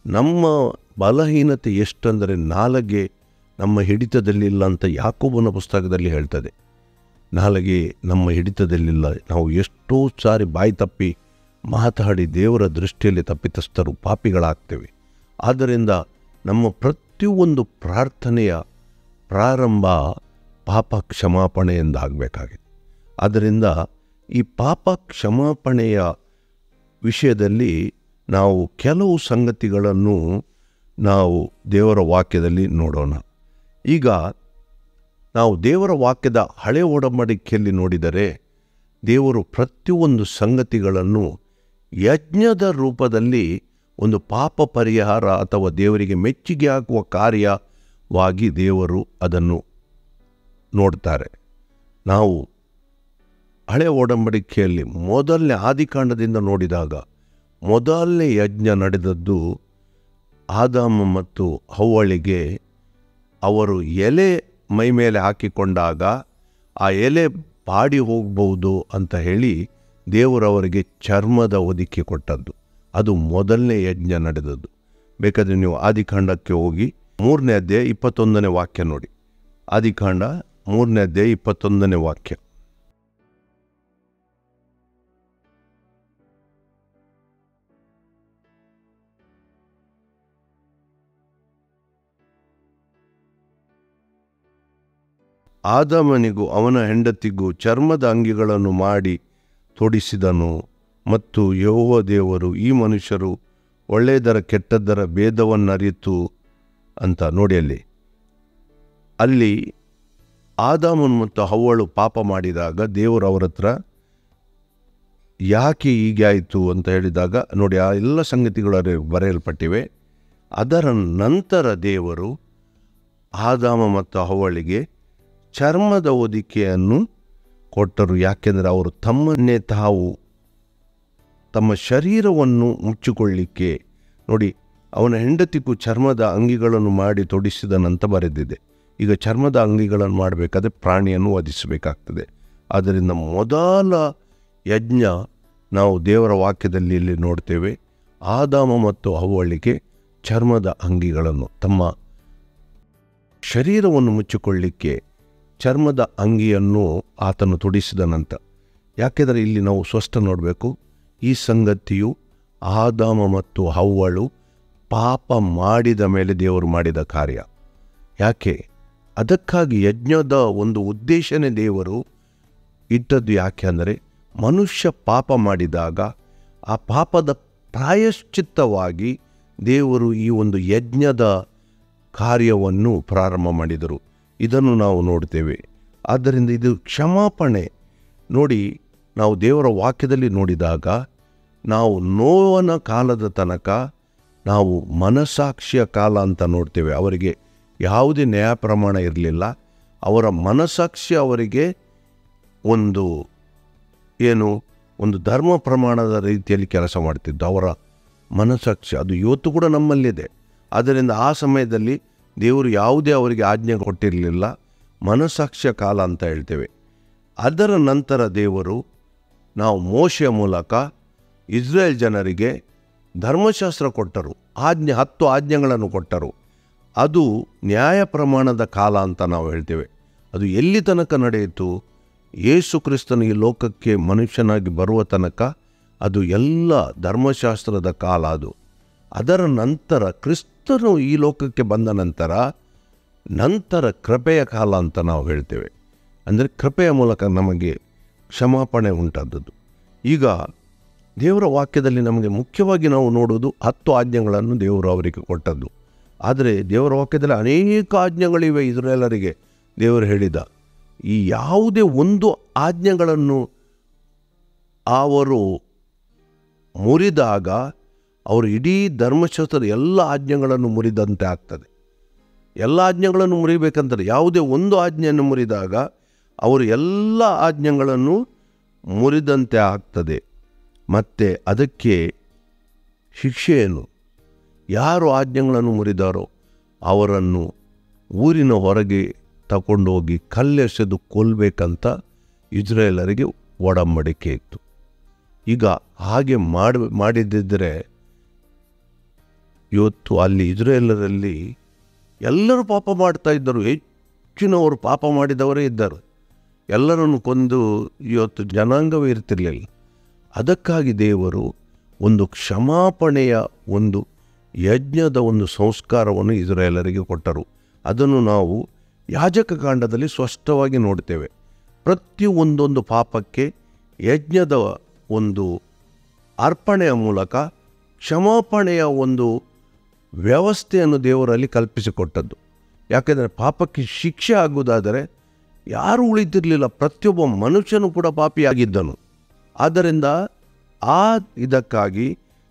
ನಮ್ಮ ಬಲಹೀನತೆ ಎಷ್ಟಂದರೆ ನಾಲಿಗೆ ನಮ್ಮ ಹಿಡಿತದಲ್ಲಿಲ್ಲ ಅಂತ ಯಾಕೋಬನ ಪುಸ್ತಕದಲ್ಲಿ ಹೇಳ್ತದೆ. ನಾಲಿಗೆ ನಮ್ಮ ಹಿಡಿತದಲ್ಲಿಲ್ಲ. ನಾವು ಎಷ್ಟೋ ಸಾರಿ ಬಾಯಿ ತಪ್ಪಿ ಮಾತಾಡಿ ದೇವರ ದೃಷ್ಟಿಯಲ್ಲಿ ತಪ್ಪಿತಸ್ಥರು ಪಾಪಿಗಳಾಗ್ತೇವೆ. ಆದ್ದರಿಂದ ನಮ್ಮ ಪ್ರತಿಯೊಂದು ಪ್ರಾರ್ಥನೆಯ ಪ್ರಾರಂಭ ಪಾಪ ಕ್ಷಮಾಪಣೆಯಿಂದ ಆಗಬೇಕಾಗಿದೆ. ಆದ್ದರಿಂದ ಈ ಪಾಪ ಕ್ಷಮಾಪಣೆಯ ವಿಷಯದಲ್ಲಿ ನಾವು ಕೆಲವು ಸಂಗತಿಗಳನ್ನು ನಾವು ದೇವರ ವಾಕ್ಯದಲ್ಲಿ ನೋಡೋಣ. ಈಗ ನಾವು ದೇವರ ವಾಕ್ಯದ ಹಳೆ ಒಡಂಬಡಿಕೆಯಲ್ಲಿ ನೋಡಿದರೆ ದೇವರು ಪ್ರತಿಯೊಂದು ಸಂಗತಿಗಳನ್ನು ಯಜ್ಞದ ರೂಪದಲ್ಲಿ ಒಂದು ಪಾಪ ಪರಿಹಾರ ಅಥವಾ ದೇವರಿಗೆ ಮೆಚ್ಚುಗೆ ಆಗುವ ಕಾರ್ಯವಾಗಿ ದೇವರು ಅದನ್ನು ನೋಡ್ತಾರೆ. ನಾವು ಹಳೆ ಒಡಂಬಡಿಕೆಯಲ್ಲಿ ಮೊದಲನೇ ಆದಿಕಾಂಡದಿಂದ ನೋಡಿದಾಗ ಮೊದಲನೇ ಯಜ್ಞ ನಡೆದದ್ದು ಆದಾಮ ಮತ್ತು ಹವ್ವಳಿಗೆ ಅವರು ಎಲೆ ಮೈ ಮೇಲೆ ಹಾಕಿಕೊಂಡಾಗ ಆ ಎಲೆ ಬಾಡಿ ಹೋಗ್ಬೋದು ಅಂತ ಹೇಳಿ ದೇವರವರಿಗೆ ಚರ್ಮದ ಹೊದಿಕೆ ಕೊಟ್ಟದ್ದು. ಅದು ಮೊದಲನೇ ಯಜ್ಞ ನಡೆದದ್ದು. ಬೇಕಾದರೆ ನೀವು ಆದಿಕಾಂಡಕ್ಕೆ ಹೋಗಿ 3ನೇ ಅಧ್ಯಾಯ 21ನೇ ವಾಕ್ಯ ನೋಡಿ. ಆದಿಕಾಂಡ 3ನೇ ಅಧ್ಯಾಯ 21ನೇ ವಾಕ್ಯ. ಆದಾಮನಿಗೂ ಅವನ ಹೆಂಡತಿಗೂ ಚರ್ಮದ ಅಂಗಿಗಳನ್ನು ಮಾಡಿ ತೊಡಿಸಿದನು. ಮತ್ತು ಯೆಹೋವ ದೇವರು ಈ ಮನುಷ್ಯರು ಒಳ್ಳೆಯದರ ಕೆಟ್ಟದ್ದರ ಭೇದವನ್ನರಿತು ಅಂತ ನೋಡಿ. ಅಲ್ಲಿ ಆದಾಮನ್ ಮತ್ತು ಹವ್ವಳು ಪಾಪ ಮಾಡಿದಾಗ ದೇವರು ಅವರ ಹತ್ರ ಯಾಕೆ ಹೀಗೆ ಆಯಿತು ಅಂತ ಹೇಳಿದಾಗ ನೋಡಿ, ಆ ಎಲ್ಲ ಸಂಗತಿಗಳು ಬರೆಯಲ್ಪಟ್ಟಿವೆ. ಅದರ ನಂತರ ದೇವರು ಆದಾಮ ಮತ್ತು ಹವ್ವಳಿಗೆ ಚರ್ಮದ ಹೊದಿಕೆಯನ್ನು ಕೊಟ್ಟರು. ಯಾಕೆಂದರೆ ಅವರು ತಮ್ಮನ್ನೇ ತಾವು ತಮ್ಮ ಶರೀರವನ್ನು ಮುಚ್ಚಿಕೊಳ್ಳಿಕ್ಕೆ ನೋಡಿ, ಅವನ ಹೆಂಡತಿಗೂ ಚರ್ಮದ ಅಂಗಿಗಳನ್ನು ಮಾಡಿ ತೊಡಿಸಿದನಂತ ಬರೆದಿದೆ. ಈಗ ಚರ್ಮದ ಅಂಗಿಗಳನ್ನು ಮಾಡಬೇಕಾದ್ರೆ ಪ್ರಾಣಿಯನ್ನು ವಧಿಸಬೇಕಾಗ್ತದೆ. ಆದ್ದರಿಂದ ಮೊದಲ ಯಜ್ಞ ನಾವು ದೇವರ ವಾಕ್ಯದಲ್ಲಿ ಇಲ್ಲಿ ನೋಡ್ತೇವೆ. ಆದಾಮ ಮತ್ತು ಹವ್ವಳಿಗೆ ಚರ್ಮದ ಅಂಗಿಗಳನ್ನು, ತಮ್ಮ ಶರೀರವನ್ನು ಮುಚ್ಚಿಕೊಳ್ಳಿಕ್ಕೆ ಚರ್ಮದ ಅಂಗಿಯನ್ನು ಆತನು ತೊಡಿಸಿದನಂತ. ಯಾಕೆಂದರೆ ಇಲ್ಲಿ ನಾವು ಸ್ಪಷ್ಟ ನೋಡಬೇಕು, ಈ ಸಂಗತಿಯು ಆದಾಮ ಮತ್ತು ಹವ್ವಳು ಪಾಪ ಮಾಡಿದ ಮೇಲೆ ದೇವರು ಮಾಡಿದ ಕಾರ್ಯ. ಯಾಕೆ? ಅದಕ್ಕಾಗಿ ಯಜ್ಞದ ಒಂದು ಉದ್ದೇಶನೇ ದೇವರು ಇಟ್ಟದ್ದು. ಯಾಕೆ ಅಂದರೆ ಮನುಷ್ಯ ಪಾಪ ಮಾಡಿದಾಗ ಆ ಪಾಪದ ಪ್ರಾಯಶ್ಚಿತ್ತವಾಗಿ ದೇವರು ಈ ಒಂದು ಯಜ್ಞದ ಕಾರ್ಯವನ್ನು ಪ್ರಾರಂಭ ಮಾಡಿದರು. ಇದನ್ನು ನಾವು ನೋಡ್ತೇವೆ. ಆದ್ದರಿಂದ ಇದು ಕ್ಷಮಾಪಣೆ. ನೋಡಿ, ನಾವು ದೇವರ ವಾಕ್ಯದಲ್ಲಿ ನೋಡಿದಾಗ ನಾವು ನೋವನ ಕಾಲದ ತನಕ ನಾವು ಮನಸ್ಸಾಕ್ಷಿಯ ಕಾಲ ಅಂತ ನೋಡ್ತೇವೆ. ಅವರಿಗೆ ಯಾವುದೇ ನ್ಯಾಯ ಪ್ರಮಾಣ ಇರಲಿಲ್ಲ. ಅವರ ಮನಸ್ಸಾಕ್ಷಿ ಅವರಿಗೆ ಒಂದು ಧರ್ಮ ಪ್ರಮಾಣದ ರೀತಿಯಲ್ಲಿ ಕೆಲಸ ಮಾಡ್ತಿದ್ದು. ಅವರ ಮನಸ್ಸಾಕ್ಷಿ ಅದು ಇವತ್ತು ಕೂಡ ನಮ್ಮಲ್ಲಿದೆ. ಆದ್ದರಿಂದ ಆ ಸಮಯದಲ್ಲಿ ದೇವರು ಯಾವುದೇ ಅವರಿಗೆ ಆಜ್ಞೆ ಕೊಟ್ಟಿರಲಿಲ್ಲ. ಮನಸ್ಸಾಕ್ಷಿಯ ಕಾಲ ಅಂತ ಹೇಳ್ತೇವೆ. ಅದರ ನಂತರ ದೇವರು ನಾವು ಮೋಶೆಯ ಮೂಲಕ ಇಸ್ರೇಲ್ ಜನರಿಗೆ ಧರ್ಮಶಾಸ್ತ್ರ ಕೊಟ್ಟರು. 10 ಆಜ್ಞೆಗಳನ್ನು ಕೊಟ್ಟರು. ಅದು ನ್ಯಾಯ ಪ್ರಮಾಣದ ಕಾಲ ಅಂತ ನಾವು ಹೇಳ್ತೇವೆ. ಅದು ಎಲ್ಲಿ ತನಕ ನಡೆಯಿತು? ಯೇಸು ಕ್ರಿಸ್ತನು ಈ ಲೋಕಕ್ಕೆ ಮನುಷ್ಯನಾಗಿ ಬರುವ ತನಕ ಅದು ಎಲ್ಲ ಧರ್ಮಶಾಸ್ತ್ರದ ಕಾಲ ಅದು. ಅದರ ನಂತರ ಕ್ರಿಸ್ತನು ಈ ಲೋಕಕ್ಕೆ ಬಂದ ನಂತರ ಕೃಪೆಯ ಕಾಲ ಅಂತ ನಾವು ಹೇಳ್ತೇವೆ. ಅಂದರೆ ಕೃಪೆಯ ಮೂಲಕ ನಮಗೆ ಕ್ಷಮಾಪಣೆ ಉಂಟಾದದ್ದು. ಈಗ ದೇವರ ವಾಕ್ಯದಲ್ಲಿ ನಮಗೆ ಮುಖ್ಯವಾಗಿ ನಾವು ನೋಡುವುದು 10 ಆಜ್ಞೆಗಳನ್ನು ದೇವರು ಅವರಿಗೆ ಕೊಟ್ಟದ್ದು. ಆದರೆ ದೇವರ ವಾಕ್ಯದಲ್ಲಿ ಅನೇಕ ಆಜ್ಞೆಗಳಿವೆ ಇಸ್ರಾಯೇಲರಿಗೆ ದೇವರು ಹೇಳಿದ. ಈ ಯಾವುದೇ ಒಂದು ಆಜ್ಞೆಗಳನ್ನು ಅವರು ಮುರಿದಾಗ ಅವರು ಇಡೀ ಧರ್ಮಶಾಸ್ತ್ರದ ಎಲ್ಲ ಆಜ್ಞೆಗಳನ್ನು ಮುರಿದಂತೆ ಆಗ್ತದೆ. ಎಲ್ಲ ಆಜ್ಞೆಗಳನ್ನು ಮುರಿಬೇಕಂತಾರೆ. ಯಾವುದೇ ಒಂದು ಆಜ್ಞೆಯನ್ನು ಮುರಿದಾಗ ಅವರು ಎಲ್ಲ ಆಜ್ಞೆಗಳನ್ನು ಮುರಿದಂತೆ ಆಗ್ತದೆ. ಮತ್ತು ಅದಕ್ಕೆ ಶಿಕ್ಷೆಯನ್ನು, ಯಾರು ಆಜ್ಞೆಗಳನ್ನು ಮುರಿದಾರೋ ಅವರನ್ನು ಊರಿನ ಹೊರಗೆ ತಗೊಂಡೋಗಿ ಕಲ್ಲೆಸೆದು ಕೊಲ್ಲಬೇಕಂತ ಇಸ್ರಾಯೇಲರಿಗೆ ಒಡಂಬಡಿಕೆ ಇತ್ತು. ಈಗ ಹಾಗೆ ಮಾಡಿದ್ದರೆ ಇವತ್ತು ಅಲ್ಲಿ ಇಸ್ರಾಯೇಲರಲ್ಲಿ ಎಲ್ಲರೂ ಪಾಪ ಮಾಡ್ತಾ ಇದ್ದರು. ಹೆಚ್ಚಿನವರು ಪಾಪ ಮಾಡಿದವರೇ ಇದ್ದರು. ಎಲ್ಲರನ್ನು ಕೊಂದು ಇವತ್ತು ಜನಾಂಗವೇ ಇರ್ತಿರಲಿಲ್ಲ. ಅದಕ್ಕಾಗಿ ದೇವರು ಒಂದು ಕ್ಷಮಾಪಣೆಯ ಒಂದು ಯಜ್ಞದ ಒಂದು ಸಂಸ್ಕಾರವನ್ನು ಇಸ್ರಾಯೇಲರಿಗೆ ಕೊಟ್ಟರು. ಅದನ್ನು ನಾವು ಯಾಜಕ ಕಾಂಡದಲ್ಲಿ ಸ್ಪಷ್ಟವಾಗಿ ನೋಡ್ತೇವೆ. ಪ್ರತಿಯೊಂದೊಂದು ಪಾಪಕ್ಕೆ ಯಜ್ಞದ ಒಂದು ಅರ್ಪಣೆಯ ಮೂಲಕ ಕ್ಷಮಾಪಣೆಯ ಒಂದು ವ್ಯವಸ್ಥೆಯನ್ನು ದೇವರಲ್ಲಿ ಕಲ್ಪಿಸಿಕೊಟ್ಟದ್ದು. ಯಾಕೆಂದರೆ ಪಾಪಕ್ಕೆ ಶಿಕ್ಷೆ ಆಗುವುದಾದರೆ ಯಾರೂ ಉಳಿತಿರಲಿಲ್ಲ. ಪ್ರತಿಯೊಬ್ಬ ಮನುಷ್ಯನೂ ಕೂಡ ಪಾಪಿಯಾಗಿದ್ದನು. ಆದ್ದರಿಂದ ಇದಕ್ಕಾಗಿ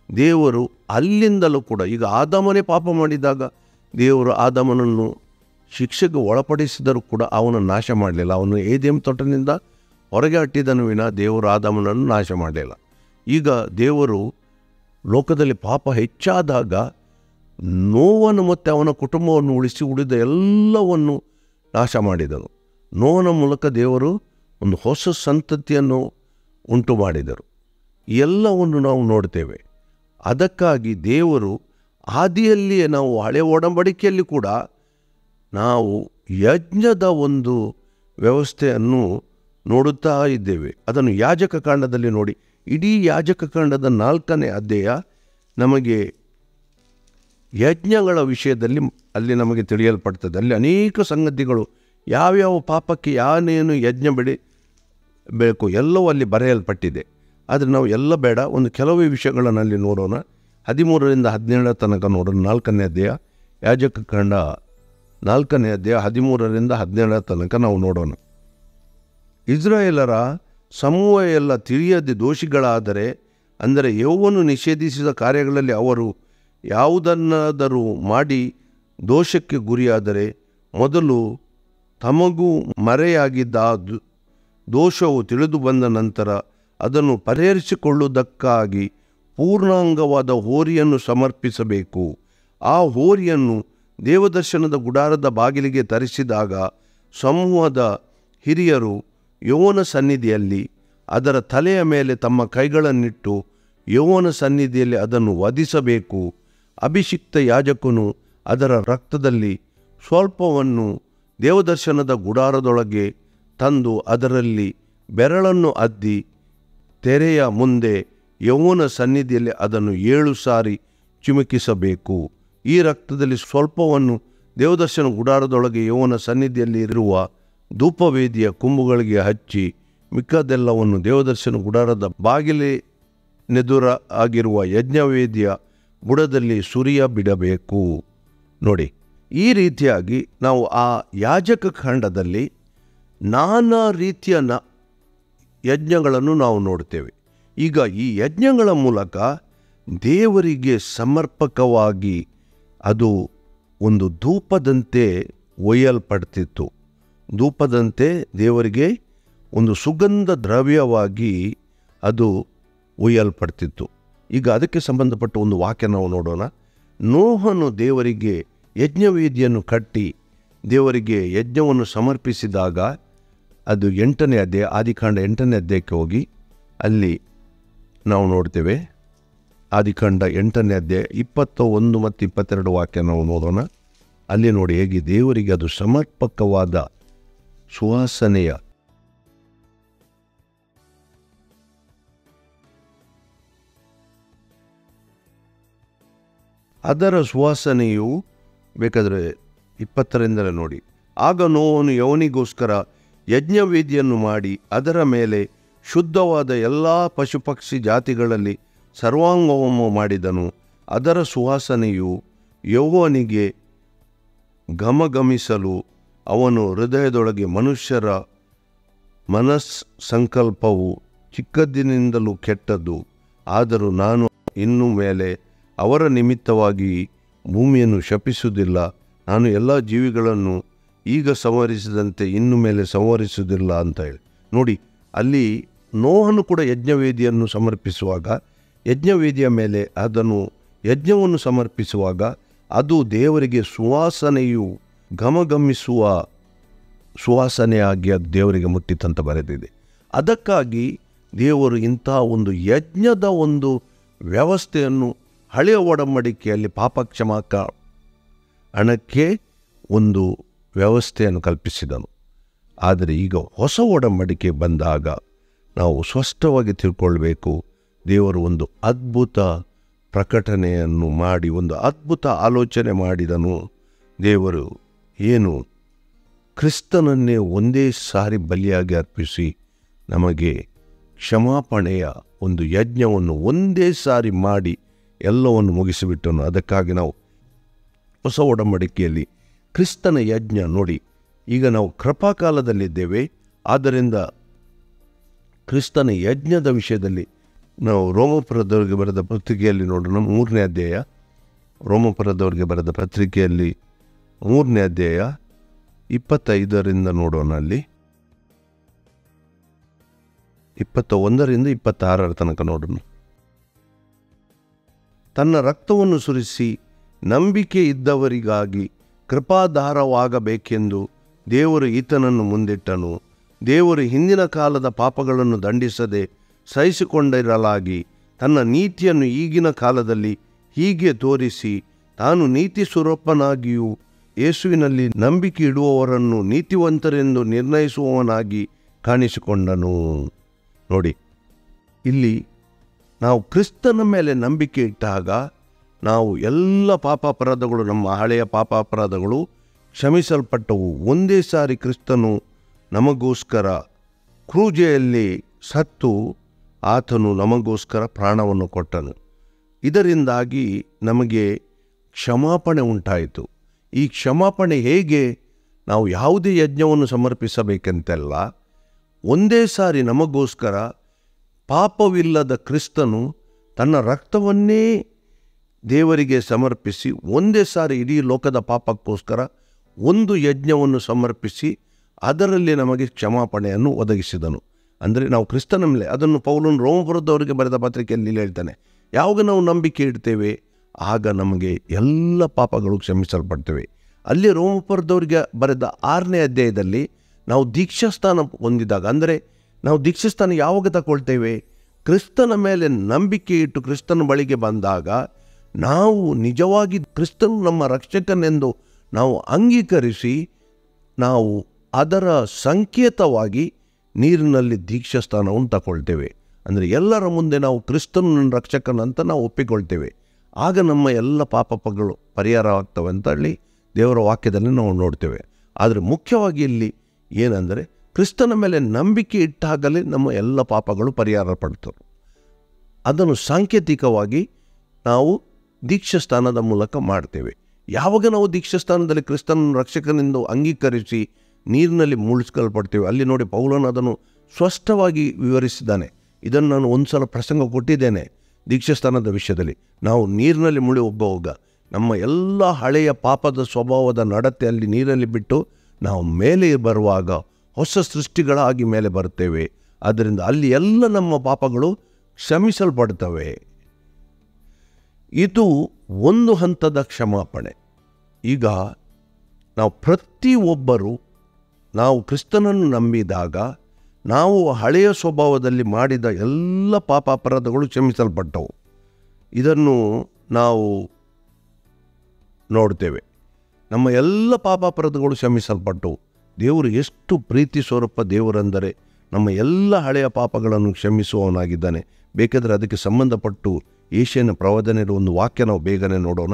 ದೇವರು ಅಲ್ಲಿಂದಲೂ ಕೂಡ, ಈಗ ಆದಾಮನೇ ಪಾಪ ಮಾಡಿದಾಗ ದೇವರು ಆದಾಮನನ್ನು ಶಿಕ್ಷೆಗೆ ಒಳಪಡಿಸಿದರೂ ಕೂಡ ಅವನನ್ನು ನಾಶ ಮಾಡಲಿಲ್ಲ. ಅವನು ಏದೇಮ್ ತೋಟದಿಂದ ಹೊರಗೆ ಹಟ್ಟಿದನು ವಿನ ದೇವರು ಆದಾಮನನ್ನು ನಾಶ ಮಾಡಲಿಲ್ಲ. ಈಗ ದೇವರು ಲೋಕದಲ್ಲಿ ಪಾಪ ಹೆಚ್ಚಾದಾಗ ನೋವನ್ನು ಮತ್ತು ಅವನ ಕುಟುಂಬವನ್ನು ಉಳಿಸಿ ಉಳಿದ ಎಲ್ಲವನ್ನು ನಾಶ ಮಾಡಿದನು. ನೋವನ ಮೂಲಕ ದೇವರು ಒಂದು ಹೊಸ ಸಂತತಿಯನ್ನು ಉಂಟು ಮಾಡಿದರು. ಎಲ್ಲವನ್ನು ನಾವು ನೋಡ್ತೇವೆ. ಅದಕ್ಕಾಗಿ ದೇವರು ಆದಿಯಲ್ಲಿಯೇ, ನಾವು ಹಳೆ ಒಡಂಬಡಿಕೆಯಲ್ಲಿ ಕೂಡ ನಾವು ಯಜ್ಞದ ಒಂದು ವ್ಯವಸ್ಥೆಯನ್ನು ನೋಡುತ್ತಾ ಇದ್ದೇವೆ. ಅದನ್ನು ಯಾಜಕ ಕಾಂಡದಲ್ಲಿ ನೋಡಿ. ಇಡೀ ಯಾಜಕ ಕಾಂಡದ 4ನೇ ಅಧ್ಯಾಯ ನಮಗೆ ಯಜ್ಞಗಳ ವಿಷಯದಲ್ಲಿ ಅಲ್ಲಿ ನಮಗೆ ತಿಳಿಯಲ್ಪಡ್ತದೆ. ಅಲ್ಲಿ ಅನೇಕ ಸಂಗತಿಗಳು, ಯಾವ್ಯಾವ ಪಾಪಕ್ಕೆ ಯಾನೇನು ಯಜ್ಞ ಬೇಕು ಎಲ್ಲವೂ ಅಲ್ಲಿ ಬರೆಯಲ್ಪಟ್ಟಿದೆ. ಆದರೆ ನಾವು ಎಲ್ಲ ಬೇಡ, ಒಂದು ಕೆಲವೇ ವಿಷಯಗಳನ್ನು ಅಲ್ಲಿ ನೋಡೋಣ. 13ರಿಂದ 17 ತನಕ ನೋಡೋಣ. 4ನೇ ಅಧ್ಯಾಯ, ಯಾಜಕ ಕಾಂಡ 4ನೇ ಅಧ್ಯಾಯ 13ರಿಂದ 17 ತನಕ ನಾವು ನೋಡೋಣ. ಇಸ್ರಾಯೇಲರ ಸಮೂಹ ಎಲ್ಲ ತಿಳಿಯದೆ ದೋಷಿಗಳಾದರೆ, ಅಂದರೆ ಯೆಹೋವನು ನಿಷೇಧಿಸಿದ ಕಾರ್ಯಗಳಲ್ಲಿ ಅವರು ಯಾವುದನ್ನಾದರೂ ಮಾಡಿ ದೋಷಕ್ಕೆ ಗುರಿಯಾದರೆ, ಮೊದಲು ತಮಗೂ ಮರೆಯಾಗಿದ್ದ ದೋಷವು ತಿಳಿದು ಬಂದ ನಂತರ ಅದನ್ನು ಪರಿಹರಿಸಿಕೊಳ್ಳುವುದಕ್ಕಾಗಿ ಪೂರ್ಣಾಂಗವಾದ ಹೋರಿಯನ್ನು ಸಮರ್ಪಿಸಬೇಕು. ಆ ಹೋರಿಯನ್ನು ದೇವದರ್ಶನದ ಗುಡಾರದ ಬಾಗಿಲಿಗೆ ತರಿಸಿದಾಗ ಸಮೂಹದ ಹಿರಿಯರು ಯೆಹೋವನ ಸನ್ನಿಧಿಯಲ್ಲಿ ಅದರ ತಲೆಯ ಮೇಲೆ ತಮ್ಮ ಕೈಗಳನ್ನಿಟ್ಟು ಯೆಹೋವನ ಸನ್ನಿಧಿಯಲ್ಲಿ ಅದನ್ನು ವಧಿಸಬೇಕು. ಅಭಿಷಿಕ್ತ ಯಾಜಕನು ಅದರ ರಕ್ತದಲ್ಲಿ ಸ್ವಲ್ಪವನ್ನು ದೇವದರ್ಶನದ ಗುಡಾರದೊಳಗೆ ತಂದು ಅದರಲ್ಲಿ ಬೆರಳನ್ನು ಅದ್ದಿ ತೆರೆಯ ಮುಂದೆ ಯೆಹೋವನ ಸನ್ನಿಧಿಯಲ್ಲಿ ಅದನ್ನು 7 ಸಾರಿ ಚಿಮುಕಿಸಬೇಕು. ಈ ರಕ್ತದಲ್ಲಿ ಸ್ವಲ್ಪವನ್ನು ದೇವದರ್ಶನ ಗುಡಾರದೊಳಗೆ ಯೆಹೋವನ ಸನ್ನಿಧಿಯಲ್ಲಿ ಇರುವ ಧೂಪವೇದಿಯ ಕೊಂಬುಗಳಿಗೆ ಹಚ್ಚಿ, ಮಿಕ್ಕದೆಲ್ಲವನ್ನು ದೇವದರ್ಶನ ಗುಡಾರದ ಬಾಗಿಲಿನೆದುರ ಆಗಿರುವ ಯಜ್ಞವೇದಿಯ ಬುಡದಲ್ಲಿ ಸುರಿಯ ಬಿಡಬೇಕು. ನೋಡಿ, ಈ ರೀತಿಯಾಗಿ ನಾವು ಆ ಯಾಜಕ ಕಾಂಡದಲ್ಲಿ ನಾನಾ ರೀತಿಯ ಯಜ್ಞಗಳನ್ನು ನಾವು ನೋಡ್ತೇವೆ. ಈಗ ಈ ಯಜ್ಞಗಳ ಮೂಲಕ ದೇವರಿಗೆ ಸಮರ್ಪಕವಾಗಿ ಅದು ಒಂದು ಧೂಪದಂತೆ ಒಯ್ಯಲ್ಪಡ್ತಿತ್ತು. ಧೂಪದಂತೆ ದೇವರಿಗೆ ಒಂದು ಸುಗಂಧ ದ್ರವ್ಯವಾಗಿ ಅದು ಒಯ್ಯಲ್ಪಡ್ತಿತ್ತು. ಈಗ ಅದಕ್ಕೆ ಸಂಬಂಧಪಟ್ಟ ಒಂದು ವಾಕ್ಯ ನಾವು ನೋಡೋಣ. ನೋಹನು ದೇವರಿಗೆ ಯಜ್ಞವೇದಿಯನ್ನು ಕಟ್ಟಿ ದೇವರಿಗೆ ಯಜ್ಞವನ್ನು ಸಮರ್ಪಿಸಿದಾಗ, ಅದು 8ನೇ ಅಧ್ಯಾಯ, ಆದಿಕಾಂಡ 8ನೇ ಅಧ್ಯಾಯಕ್ಕೆ ಹೋಗಿ ಅಲ್ಲಿ ನಾವು ನೋಡ್ತೇವೆ. ಆದಿಕಾಂಡ 8ನೇ ಅಧ್ಯಾಯ 21 ಮತ್ತು 22 ವಾಕ್ಯ ನಾವು ನೋಡೋಣ. ಅಲ್ಲಿ ನೋಡಿ ಹೇಗೆ ದೇವರಿಗೆ ಅದು ಸಮರ್ಪಕವಾದ ಸುವಾಸನೆಯ ಅದರ ಸುವಾಸನೆಯು ಬೇಕಾದರೆ 20ರಿಂದಲೇ ನೋಡಿ. ಆಗ ನೋಹನು ಯೆಹೋವನಿಗೋಸ್ಕರ ಯಜ್ಞವೇದಿಯನ್ನು ಮಾಡಿ ಅದರ ಮೇಲೆ ಶುದ್ಧವಾದ ಎಲ್ಲ ಪಶುಪಕ್ಷಿ ಜಾತಿಗಳಲ್ಲಿ ಸರ್ವಾಂಗಹೋಮ ಮಾಡಿದನು. ಅದರ ಸುವಾಸನೆಯು ಯೆಹೋವನಿಗೆ ಘಮಘಮಿಸಲು ಅವನು ಹೃದಯದೊಳಗೆ ಮನುಷ್ಯರ ಸಂಕಲ್ಪವು ಚಿಕ್ಕಂದಿನಿಂದಲೂ ಕೆಟ್ಟದ್ದು. ಆದರೂ ನಾನು ಇನ್ನು ಮೇಲೆ ಅವರ ನಿಮಿತ್ತವಾಗಿ ಭೂಮಿಯನ್ನು ಶಪಿಸುವುದಿಲ್ಲ. ನಾನು ಎಲ್ಲ ಜೀವಿಗಳನ್ನು ಈಗ ಸಂಹರಿಸಿದಂತೆ ಇನ್ನು ಮೇಲೆ ಸಂಹರಿಸುವುದಿಲ್ಲ ಅಂತ ಹೇಳಿ ನೋಡಿ. ಅಲ್ಲಿ ನೋಹನು ಕೂಡ ಯಜ್ಞವೇದಿಯನ್ನು ಸಮರ್ಪಿಸುವಾಗ, ಯಜ್ಞವೇದಿಯ ಮೇಲೆ ಯಜ್ಞವನ್ನು ಸಮರ್ಪಿಸುವಾಗ ಅದು ದೇವರಿಗೆ ಸುವಾಸನೆಯು ಘಮಘಮಿಸುವ ಸುವಾಸನೆಯಾಗಿ ಅದು ದೇವರಿಗೆ ಮುಟ್ಟಿತಂತ ಬರೆದಿದೆ. ಅದಕ್ಕಾಗಿ ದೇವರು ಇಂತಹ ಒಂದು ಯಜ್ಞದ ಒಂದು ವ್ಯವಸ್ಥೆಯನ್ನು ಹಳೆಯ ಒಡಂಬಡಿಕೆಯಲ್ಲಿ ಪಾಪಕ್ಷಮಾಕ ಹಣಕ್ಕೆ ಒಂದು ವ್ಯವಸ್ಥೆಯನ್ನು ಕಲ್ಪಿಸಿದನು. ಆದರೆ ಈಗ ಹೊಸ ಒಡಂಬಡಿಕೆ ಬಂದಾಗ ನಾವು ಸ್ಪಷ್ಟವಾಗಿ ತಿಳ್ಕೊಳ್ಬೇಕು, ದೇವರು ಒಂದು ಅದ್ಭುತ ಪ್ರಕಟಣೆಯನ್ನು ಮಾಡಿ ಒಂದು ಅದ್ಭುತ ಆಲೋಚನೆ ಮಾಡಿದನು. ದೇವರು ಏನು ಕ್ರಿಸ್ತನನ್ನೇ ಒಂದೇ ಸಾರಿ ಬಲಿಯಾಗಿ ಅರ್ಪಿಸಿ ನಮಗೆ ಕ್ಷಮಾಪಣೆಯ ಒಂದು ಯಜ್ಞವನ್ನು ಒಂದೇ ಸಾರಿ ಮಾಡಿ ಎಲ್ಲವನ್ನು ಮುಗಿಸಿಬಿಟ್ಟನು. ಅದಕ್ಕಾಗಿ ನಾವು ಹೊಸ ಒಡಂಬಡಿಕೆಯಲ್ಲಿ ಕ್ರಿಸ್ತನ ಯಜ್ಞ ನೋಡಿ, ಈಗ ನಾವು ಕೃಪಾಕಾಲದಲ್ಲಿದ್ದೇವೆ. ಆದ್ದರಿಂದ ಕ್ರಿಸ್ತನ ಯಜ್ಞದ ವಿಷಯದಲ್ಲಿ ನಾವು ರೋಮಪುರದವರಿಗೆ ಬರೆದ ಪತ್ರಿಕೆಯಲ್ಲಿ ನೋಡೋಣ. 3ನೇ ಅಧ್ಯಾಯ, ರೋಮಪುರದವರಿಗೆ ಬರೆದ ಪತ್ರಿಕೆಯಲ್ಲಿ 3ನೇ ಅಧ್ಯಾಯ 25ರಿಂದ ನೋಡೋಣ. ಅಲ್ಲಿ 21ರಿಂದ 26 ತನಕ ನೋಡೋಣ. ತನ್ನ ರಕ್ತವನ್ನು ಸುರಿಸಿ ನಂಬಿಕೆ ಇದ್ದವರಿಗಾಗಿ ಕೃಪಾಧಾರವಾಗಬೇಕೆಂದು ದೇವರು ಈತನನ್ನು ಮುಂದಿಟ್ಟನು. ದೇವರು ಹಿಂದಿನ ಕಾಲದ ಪಾಪಗಳನ್ನು ದಂಡಿಸದೆ ಸಹಿಸಿಕೊಂಡಿರಲಾಗಿ ತನ್ನ ನೀತಿಯನ್ನು ಈಗಿನ ಕಾಲದಲ್ಲಿ ಹೀಗೆ ತೋರಿಸಿ, ತಾನು ನೀತಿ ಸ್ವರೂಪನಾಗಿಯೂ ಯೇಸುವಿನಲ್ಲಿ ನಂಬಿಕೆ ಇಡುವವರನ್ನು ನೀತಿವಂತರೆಂದು ನಿರ್ಣಯಿಸುವವನಾಗಿ ಕಾಣಿಸಿಕೊಂಡನು. ನೋಡಿ, ಇಲ್ಲಿ ನಾವು ಕ್ರಿಸ್ತನ ಮೇಲೆ ನಂಬಿಕೆ ಇಟ್ಟಾಗ ನಾವು ಎಲ್ಲ ಪಾಪಾಪರಾಧಗಳು, ನಮ್ಮ ಹಳೆಯ ಪಾಪಾಪರಾಧಗಳು ಕ್ಷಮಿಸಲ್ಪಟ್ಟವು. ಒಂದೇ ಸಾರಿ ಕ್ರಿಸ್ತನು ನಮಗೋಸ್ಕರ ಕ್ರೂಜೆಯಲ್ಲಿ ಸತ್ತು ಆತನು ನಮಗೋಸ್ಕರ ಪ್ರಾಣವನ್ನು ಕೊಟ್ಟನು. ಇದರಿಂದಾಗಿ ನಮಗೆ ಕ್ಷಮಾಪಣೆ ಉಂಟಾಯಿತು. ಈ ಕ್ಷಮಾಪಣೆ ಹೇಗೆ? ನಾವು ಯಾವುದೇ ಯಜ್ಞವನ್ನು ಸಮರ್ಪಿಸಬೇಕಂತೆಲ್ಲ, ಒಂದೇ ಸಾರಿ ನಮಗೋಸ್ಕರ ಪಾಪವಿಲ್ಲದ ಕ್ರಿಸ್ತನು ತನ್ನ ರಕ್ತವನ್ನೇ ದೇವರಿಗೆ ಸಮರ್ಪಿಸಿ ಒಂದೇ ಸಾರಿ ಇಡೀ ಲೋಕದ ಪಾಪಕ್ಕೋಸ್ಕರ ಒಂದು ಯಜ್ಞವನ್ನು ಸಮರ್ಪಿಸಿ ಅದರಲ್ಲಿ ನಮಗೆ ಕ್ಷಮಾಪಣೆಯನ್ನು ಒದಗಿಸಿದನು. ಅಂದರೆ ನಾವು ಕ್ರಿಸ್ತನ ಮೇಲೆ, ಅದನ್ನು ಪೌಲನು ರೋಮಪುರದವರಿಗೆ ಬರೆದ ಪತ್ರಿಕೆಯಲ್ಲಿ ಹೇಳ್ತಾನೆ, ಯಾವಾಗ ನಾವು ನಂಬಿಕೆ ಇಡ್ತೇವೆ ಆಗ ನಮಗೆ ಎಲ್ಲ ಪಾಪಗಳು ಕ್ಷಮಿಸಲ್ಪಡ್ತೇವೆ. ಅಲ್ಲಿ ರೋಮಪುರದವರಿಗೆ ಬರೆದ 6ನೇ ಅಧ್ಯಾಯದಲ್ಲಿ ನಾವು ದೀಕ್ಷಾಸ್ಥಾನ ಹೊಂದಿದಾಗ, ಅಂದರೆ ನಾವು ದೀಕ್ಷಾಸ್ಥಾನ ಯಾವಾಗ ತಗೊಳ್ತೇವೆ? ಕ್ರಿಸ್ತನ ಮೇಲೆ ನಂಬಿಕೆ ಇಟ್ಟು ಕ್ರಿಸ್ತನ ಬಳಿಗೆ ಬಂದಾಗ ನಾವು ನಿಜವಾಗಿ ಕ್ರಿಸ್ತನು ನಮ್ಮ ರಕ್ಷಕನೆಂದು ನಾವು ಅಂಗೀಕರಿಸಿ ನಾವು ಅದರ ಸಂಕೇತವಾಗಿ ನೀರಿನಲ್ಲಿ ದೀಕ್ಷಾಸ್ಥಾನವನ್ನು ತಗೊಳ್ತೇವೆ. ಅಂದರೆ ಎಲ್ಲರ ಮುಂದೆ ನಾವು ಕ್ರಿಸ್ತನು ನನ್ನ ರಕ್ಷಕನಂತ ನಾವು ಒಪ್ಪಿಕೊಳ್ತೇವೆ. ಆಗ ನಮ್ಮ ಎಲ್ಲ ಪಾಪಗಳು ಪರಿಹಾರ ಆಗ್ತವೆ ಅಂತ ಹೇಳಿ ದೇವರ ವಾಕ್ಯದಲ್ಲಿ ನಾವು ನೋಡ್ತೇವೆ. ಆದರೆ ಮುಖ್ಯವಾಗಿ ಇಲ್ಲಿ ಏನಂದರೆ, ಕ್ರಿಸ್ತನ ಮೇಲೆ ನಂಬಿಕೆ ಇಟ್ಟಾಗಲೇ ನಮ್ಮ ಎಲ್ಲ ಪಾಪಗಳು ಪರಿಹಾರ ಪಡ್ತವೆ. ಅದನ್ನು ಸಾಂಕೇತಿಕವಾಗಿ ನಾವು ದೀಕ್ಷಾಸ್ಥಾನದ ಮೂಲಕ ಮಾಡ್ತೇವೆ. ಯಾವಾಗ ನಾವು ದೀಕ್ಷಾಸ್ಥಾನದಲ್ಲಿ ಕ್ರಿಸ್ತನ ರಕ್ಷಕನೆಂದು ಅಂಗೀಕರಿಸಿ ನೀರಿನಲ್ಲಿ ಮುಳುಗಿಸ್ಕೊಳ್ಪಡ್ತೇವೆ, ಅಲ್ಲಿ ನೋಡಿ ಪೌಲನು ಅದನ್ನು ಸ್ಪಷ್ಟವಾಗಿ ವಿವರಿಸಿದ್ದಾನೆ. ಇದನ್ನು ನಾನು ಒಂದು ಸಲ ಪ್ರಸಂಗ ಕೊಟ್ಟಿದ್ದೇನೆ ದೀಕ್ಷಾಸ್ಥಾನದ ವಿಷಯದಲ್ಲಿ. ನಾವು ನೀರಿನಲ್ಲಿ ಹೋಗುವಾಗ ನಮ್ಮ ಎಲ್ಲ ಹಳೆಯ ಪಾಪದ ಸ್ವಭಾವದ ನಡತೆ ಅಲ್ಲಿ ನೀರಲ್ಲಿ ಬಿಟ್ಟು ನಾವು ಮೇಲೆ ಬರುವಾಗ ಹೊಸ ಸೃಷ್ಟಿಗಳಾಗಿ ಮೇಲೆ ಬರ್ತೇವೆ. ಆದ್ದರಿಂದ ಅಲ್ಲಿ ಎಲ್ಲ ನಮ್ಮ ಪಾಪಗಳು ಕ್ಷಮಿಸಲ್ಪಡ್ತವೆ. ಇದು ಒಂದು ಹಂತದ ಕ್ಷಮಾಪಣೆ. ಈಗ ನಾವು ಪ್ರತಿಯೊಬ್ಬರು ನಾವು ಕ್ರಿಸ್ತನನ್ನು ನಂಬಿದಾಗ ನಾವು ಹಳೆಯ ಸ್ವಭಾವದಲ್ಲಿ ಮಾಡಿದ ಎಲ್ಲ ಪಾಪಾಪರಾಧಗಳು ಕ್ಷಮಿಸಲ್ಪಟ್ಟವು. ಇದನ್ನು ನಾವು ನೋಡ್ತೇವೆ. ನಮ್ಮ ಎಲ್ಲ ಪಾಪಾಪರಾಧಗಳು ಕ್ಷಮಿಸಲ್ಪಟ್ಟವು. ದೇವರು ಎಷ್ಟು ಪ್ರೀತಿ ಸ್ವರೂಪ ದೇವರೆಂದರೆ ನಮ್ಮ ಎಲ್ಲ ಹಳೆಯ ಪಾಪಗಳನ್ನು ಕ್ಷಮಿಸುವವನಾಗಿದ್ದಾನೆ. ಬೇಕಾದರೆ ಅದಕ್ಕೆ ಸಂಬಂಧಪಟ್ಟು ಏಷ್ಯನ ಪ್ರವಾದನೆಯ ಒಂದು ವಾಕ್ಯ ನಾವು ಬೇಗನೆ ನೋಡೋಣ.